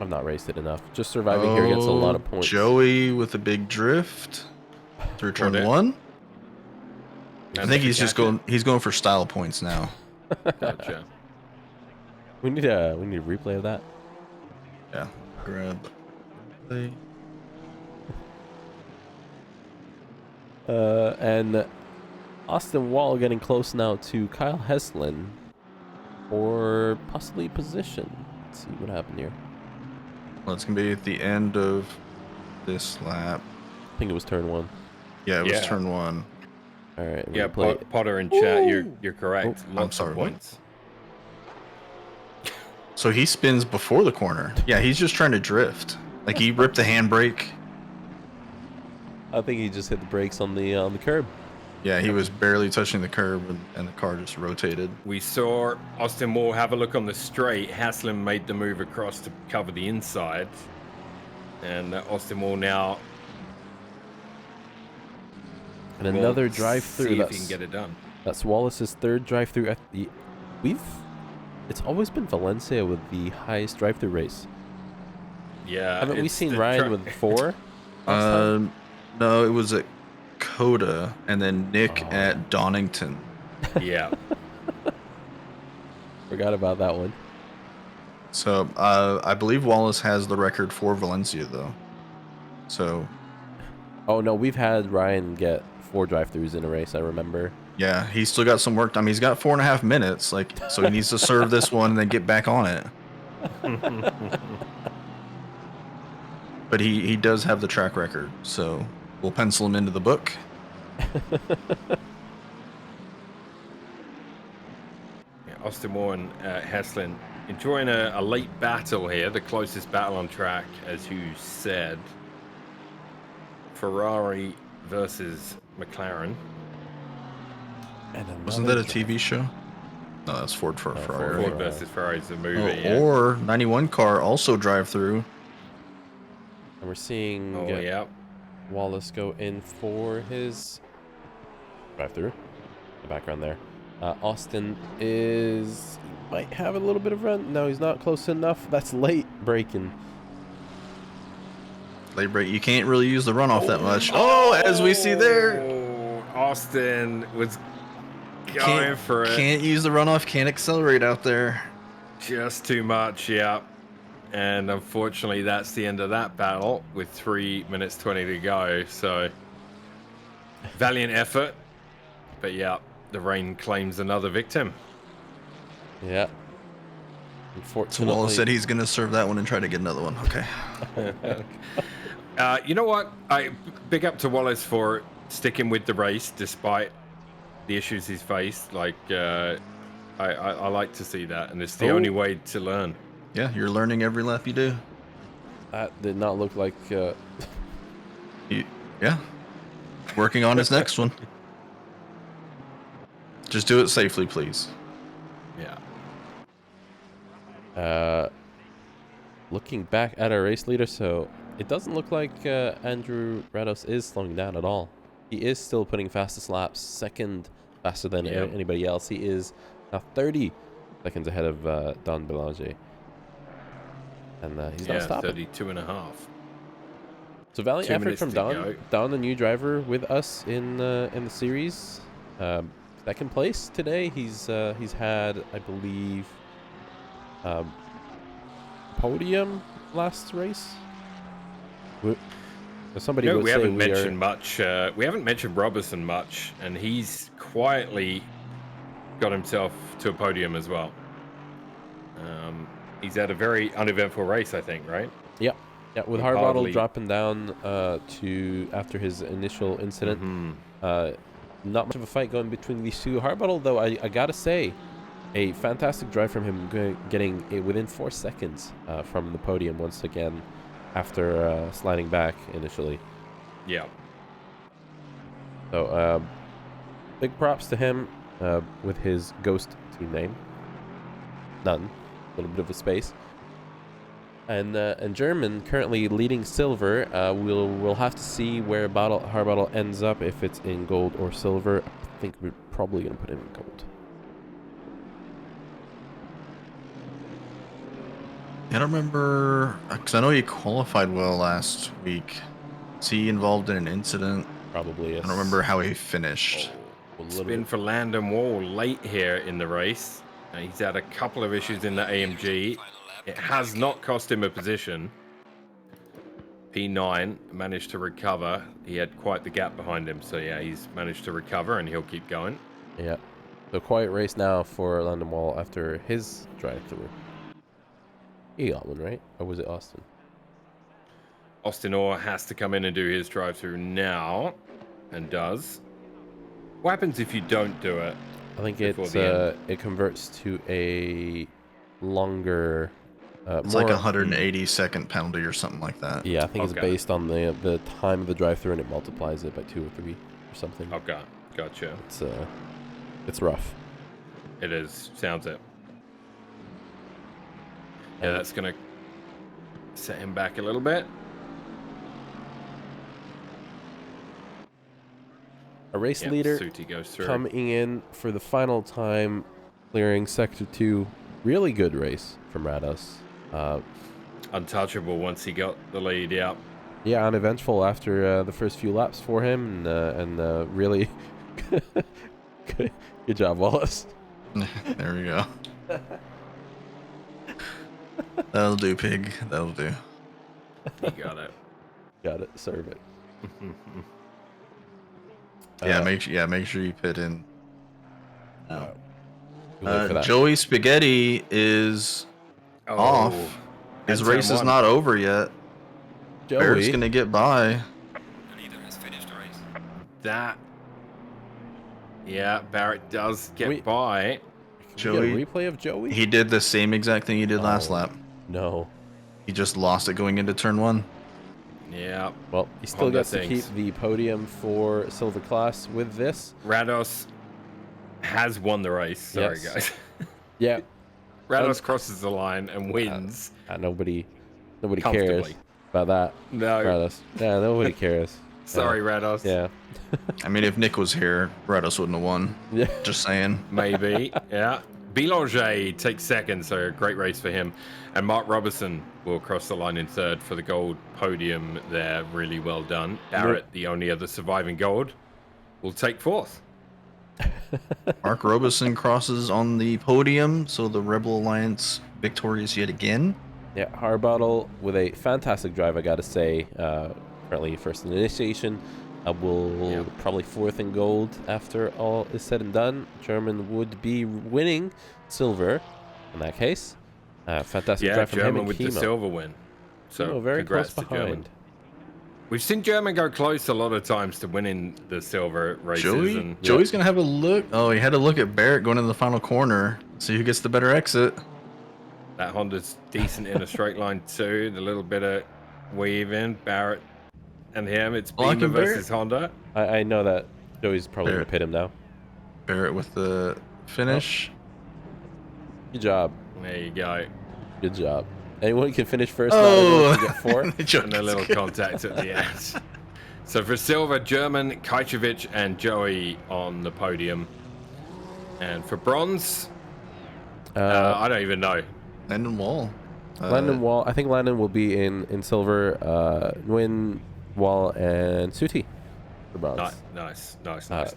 I've not raced it enough. Just surviving here gets a lot of points. Joey with a big drift through turn 1. I think he's just going. He's going for style points now. Gotcha. We need a replay of that. Yeah. Grab. Play. And Austin Wall getting close now to Kyle Heslin for possibly position. Let's see what happened here. Well, it's gonna be at the end of this lap. I think it was turn 1. Yeah, it was turn 1. All right. Yeah, Potter in chat, you're correct. Oh, Lots I'm sorry, of points. So he spins before the corner. Yeah, he's just trying to drift. Like he ripped the handbrake. I think he just hit the brakes on the curb. Yeah, he was barely touching the curb, and the car just rotated. We saw Austin Moore have a look on the straight. Haslin made the move across to cover the inside. And Austin Moore now... And another drive-through. See if he can get it done. That's Wallace's 3rd drive-through at the... It's always been Valencia with the highest drive-through race. Yeah. Haven't we seen Ryan with 4? No, it was at Coda, and then Nick at Donington. Yeah. Forgot about that one. So I believe Wallace has the record for Valencia, though. So. Oh no, we've had Ryan get 4 drive-throughs in a race. I remember. Yeah, he's still got some work. I mean, he's got 4.5 minutes. So he needs to serve this one and then get back on it. But he does have the track record, so we'll pencil him into the book. Yeah, Austin Moore and Heslin enjoying a late battle here, the closest battle on track, as you said. Ferrari versus McLaren. And wasn't that a TV show? No, that's Ford for Ferrari. Ford versus Ferrari is a movie. Yeah. Or 91 car also drive through. And we're seeing Wallace go in for his drive-through. The background there. Austin might have a little bit of run. No, he's not close enough. That's late braking. Late break. You can't really use the runoff that much. As we see there. Austin was going for it. Can't use the runoff. Can't accelerate out there. Just too much, yeah. And unfortunately, that's the end of that battle with 3 minutes 20 to go. So, valiant effort. But yeah, the rain claims another victim. Yeah. So Unfortunately. Wallace said he's going to serve that one and try to get another one. Okay. You know what? Big up to Wallace for sticking with the race despite the issues he's faced. Like, I like to see that, and it's the only way to learn. Yeah, you're learning every lap you do. That did not look like. Yeah, working on his next one. Just do it safely, please. Yeah. Looking back at our race leader, so it doesn't look like Andrew Rados is slowing down at all. He is still putting fastest laps, second faster than anybody else. He is now 30 seconds ahead of Don Belanger. And he's not stopping. 32 and a half. So valiant effort from Don. Don, the new driver with us in the series. Second place today. He's had, I believe, podium last race. Somebody we haven't mentioned much. We haven't mentioned Robertson much, and he's quietly got himself to a podium as well. He's had a very uneventful race, I think, right? Yeah, with Harbottle dropping down to after his initial incident. Not much of a fight going between these two. Harbottle, though, I gotta say, a fantastic drive from him, getting within 4 seconds from the podium once again after sliding back initially. Yeah. So big props to him with his Ghost team name. None. A little bit of a space. And German currently leading silver. We'll have to see where Harbottle ends up, if it's in gold or silver. I think we're probably going to put him in gold. I don't remember, because I know he qualified well last week. Was he involved in an incident? Probably, yes. I don't remember how he finished. Spin for Landon Wall late here in the race. He's had a couple of issues in the AMG. It has not cost him a position. P9 managed to recover. He had quite the gap behind him. So, yeah, he's managed to recover, and he'll keep going. Yeah. So, quiet race now for Landon Wall after his drive-through. He got one, right? Or was it Austin? Austin Orr has to come in and do his drive-through now, and does. What happens if you don't do it? I think it converts to a longer... it's like 180-second penalty or something like that. Yeah, I think it's based on the time of the drive-through, and it multiplies it by 2 or 3 or something. Okay, gotcha. It's rough. It is. Sounds it. Yeah, that's going to set him back a little bit. A race leader goes through. Coming in for the final time, clearing Sector 2. Really good race from Rados. Untouchable once he got the lead, yeah. Yeah, uneventful after the first few laps for him, and really good job, Wallace. There we go. That'll do, pig. That'll do. You got it. Got it. Serve it. Make sure you pit in. Joey Spaghetti is off. His race is not over yet. Barrett's gonna get by. Barrett does get by. Joey, replay of Joey. He did the same exact thing he did last lap. No. He just lost it going into turn 1. Yeah. Well, he still gets to keep the podium for silver class with this. Rados has won the race. Sorry, guys. Yeah. Rados crosses the line and wins. Nobody cares about that. No. Rados. Yeah, nobody cares. Sorry, Rados. Yeah. I mean, if Nick was here, Rados wouldn't have won. Yeah. Just saying. Maybe. Yeah. Belanger takes second, so great race for him. And Mark Robertson will cross the line in third for the gold podium there. Really well done. Barrett, the only other surviving gold, will take fourth. Mark Roberson crosses on the podium, so the Rebel Alliance victorious yet again. Yeah, Harbottle with a fantastic drive, I gotta say. Currently first in initiation. Will probably fourth in gold after all is said and done. German would be winning silver in that case. Fantastic drive from German him and with Kimo. the silver win. So Kimo very congrats close to German. behind. We've seen German go close a lot of times to winning the silver races. Joey's gonna have a look. Oh, he had to look at Barrett going into the final corner. See who gets the better exit. That Honda's decent in a straight line too. The little bit of weaving, Barrett and him. It's Beamer versus Honda. I know that Joey's probably going to pit him now. Barrett with the finish. Good job. There you go. Good job. Anyone can finish first. Oh, can get 4. And a little contact at the end. So for silver, German, Kajcevic, and Joey on the podium. And for bronze, I don't even know. Landon Wall. Landon Wall. I think Landon will be in silver. Nguyen, Wall, and Suti for bronze. Nice.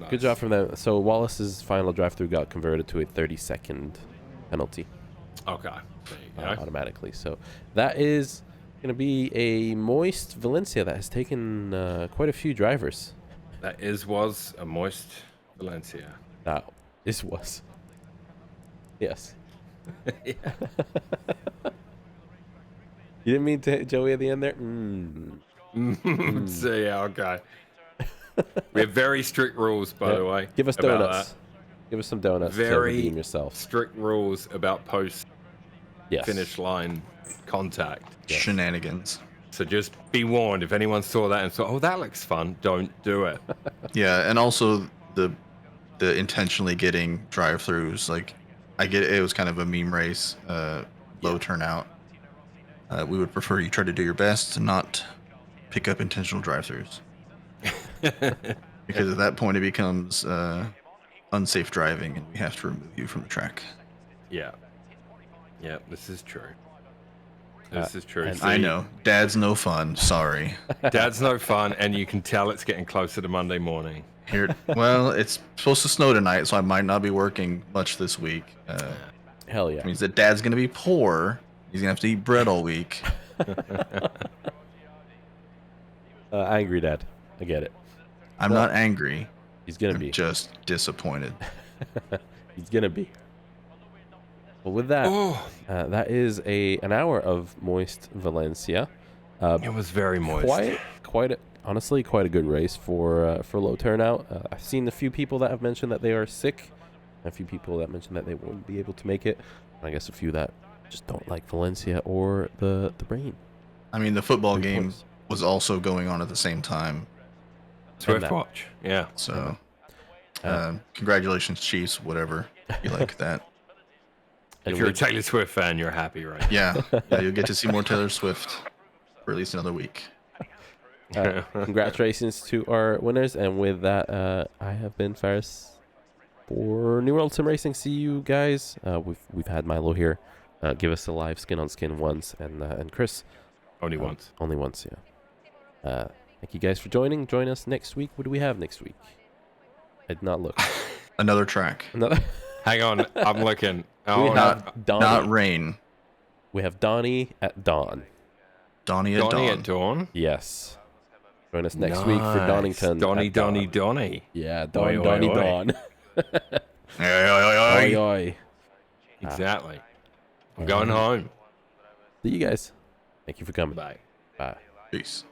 Good job from them. So Wallace's final drive-through got converted to a 30-second penalty. Okay. There you go. Automatically. So that is going to be a moist Valencia that has taken quite a few drivers. That was a moist Valencia. This was. Yes. Yeah. You didn't mean to Joey at the end there? So yeah, okay. We have very strict rules, by the way. Give us donuts. Give us some donuts to redeem yourself. Strict rules about post finish line contact. Yes. Shenanigans. So just be warned, if anyone saw that and thought, oh, that looks fun, don't do it. Yeah, and also the intentionally getting drive-throughs. Like, I get it was kind of a meme race, low turnout. We would prefer you try to do your best to not pick up intentional drive-throughs. Because at that point it becomes unsafe driving and we have to remove you from the track. Yeah, this is true. This is true. I know. Dad's no fun. Sorry. Dad's no fun, and you can tell it's getting closer to Monday morning. Well, it's supposed to snow tonight, so I might not be working much this week. Hell yeah. It means that Dad's going to be poor. He's going to have to eat bread all week. Angry Dad. I get it. I'm not angry. He's going to be. Just disappointed. He's going to be. Well, with that, that is an hour of moist Valencia. It was very moist. Honestly, quite a good race for low turnout. I've seen a few people that have mentioned that they are sick, a few people that mentioned that they won't be able to make it. I guess a few that just don't like Valencia or the rain. I mean, the football game was also going on at the same time. Swift watch, yeah. So, congratulations, Chiefs. Whatever you like that. If you're a Taylor Swift fan, you're happy, right? Yeah, you'll get to see more Taylor Swift for at least another week. Congratulations to our winners, and with that, I have been Faris for New World Sim Racing. See you guys. We've had Milo here. Give us a live skin on skin once, and Chris. Only once. Only once, yeah. Thank you guys for joining. Join us next week. What do we have next week? I did not look. Another track. Hang on, I'm looking. We have not rain. We have Donnie at dawn. Donnie at dawn? Yes. Join us next week for Donington. Donnie. Yeah, Dawn. Oi. Exactly. I'm going home. See you guys. Thank you for coming. Bye. Bye. Peace.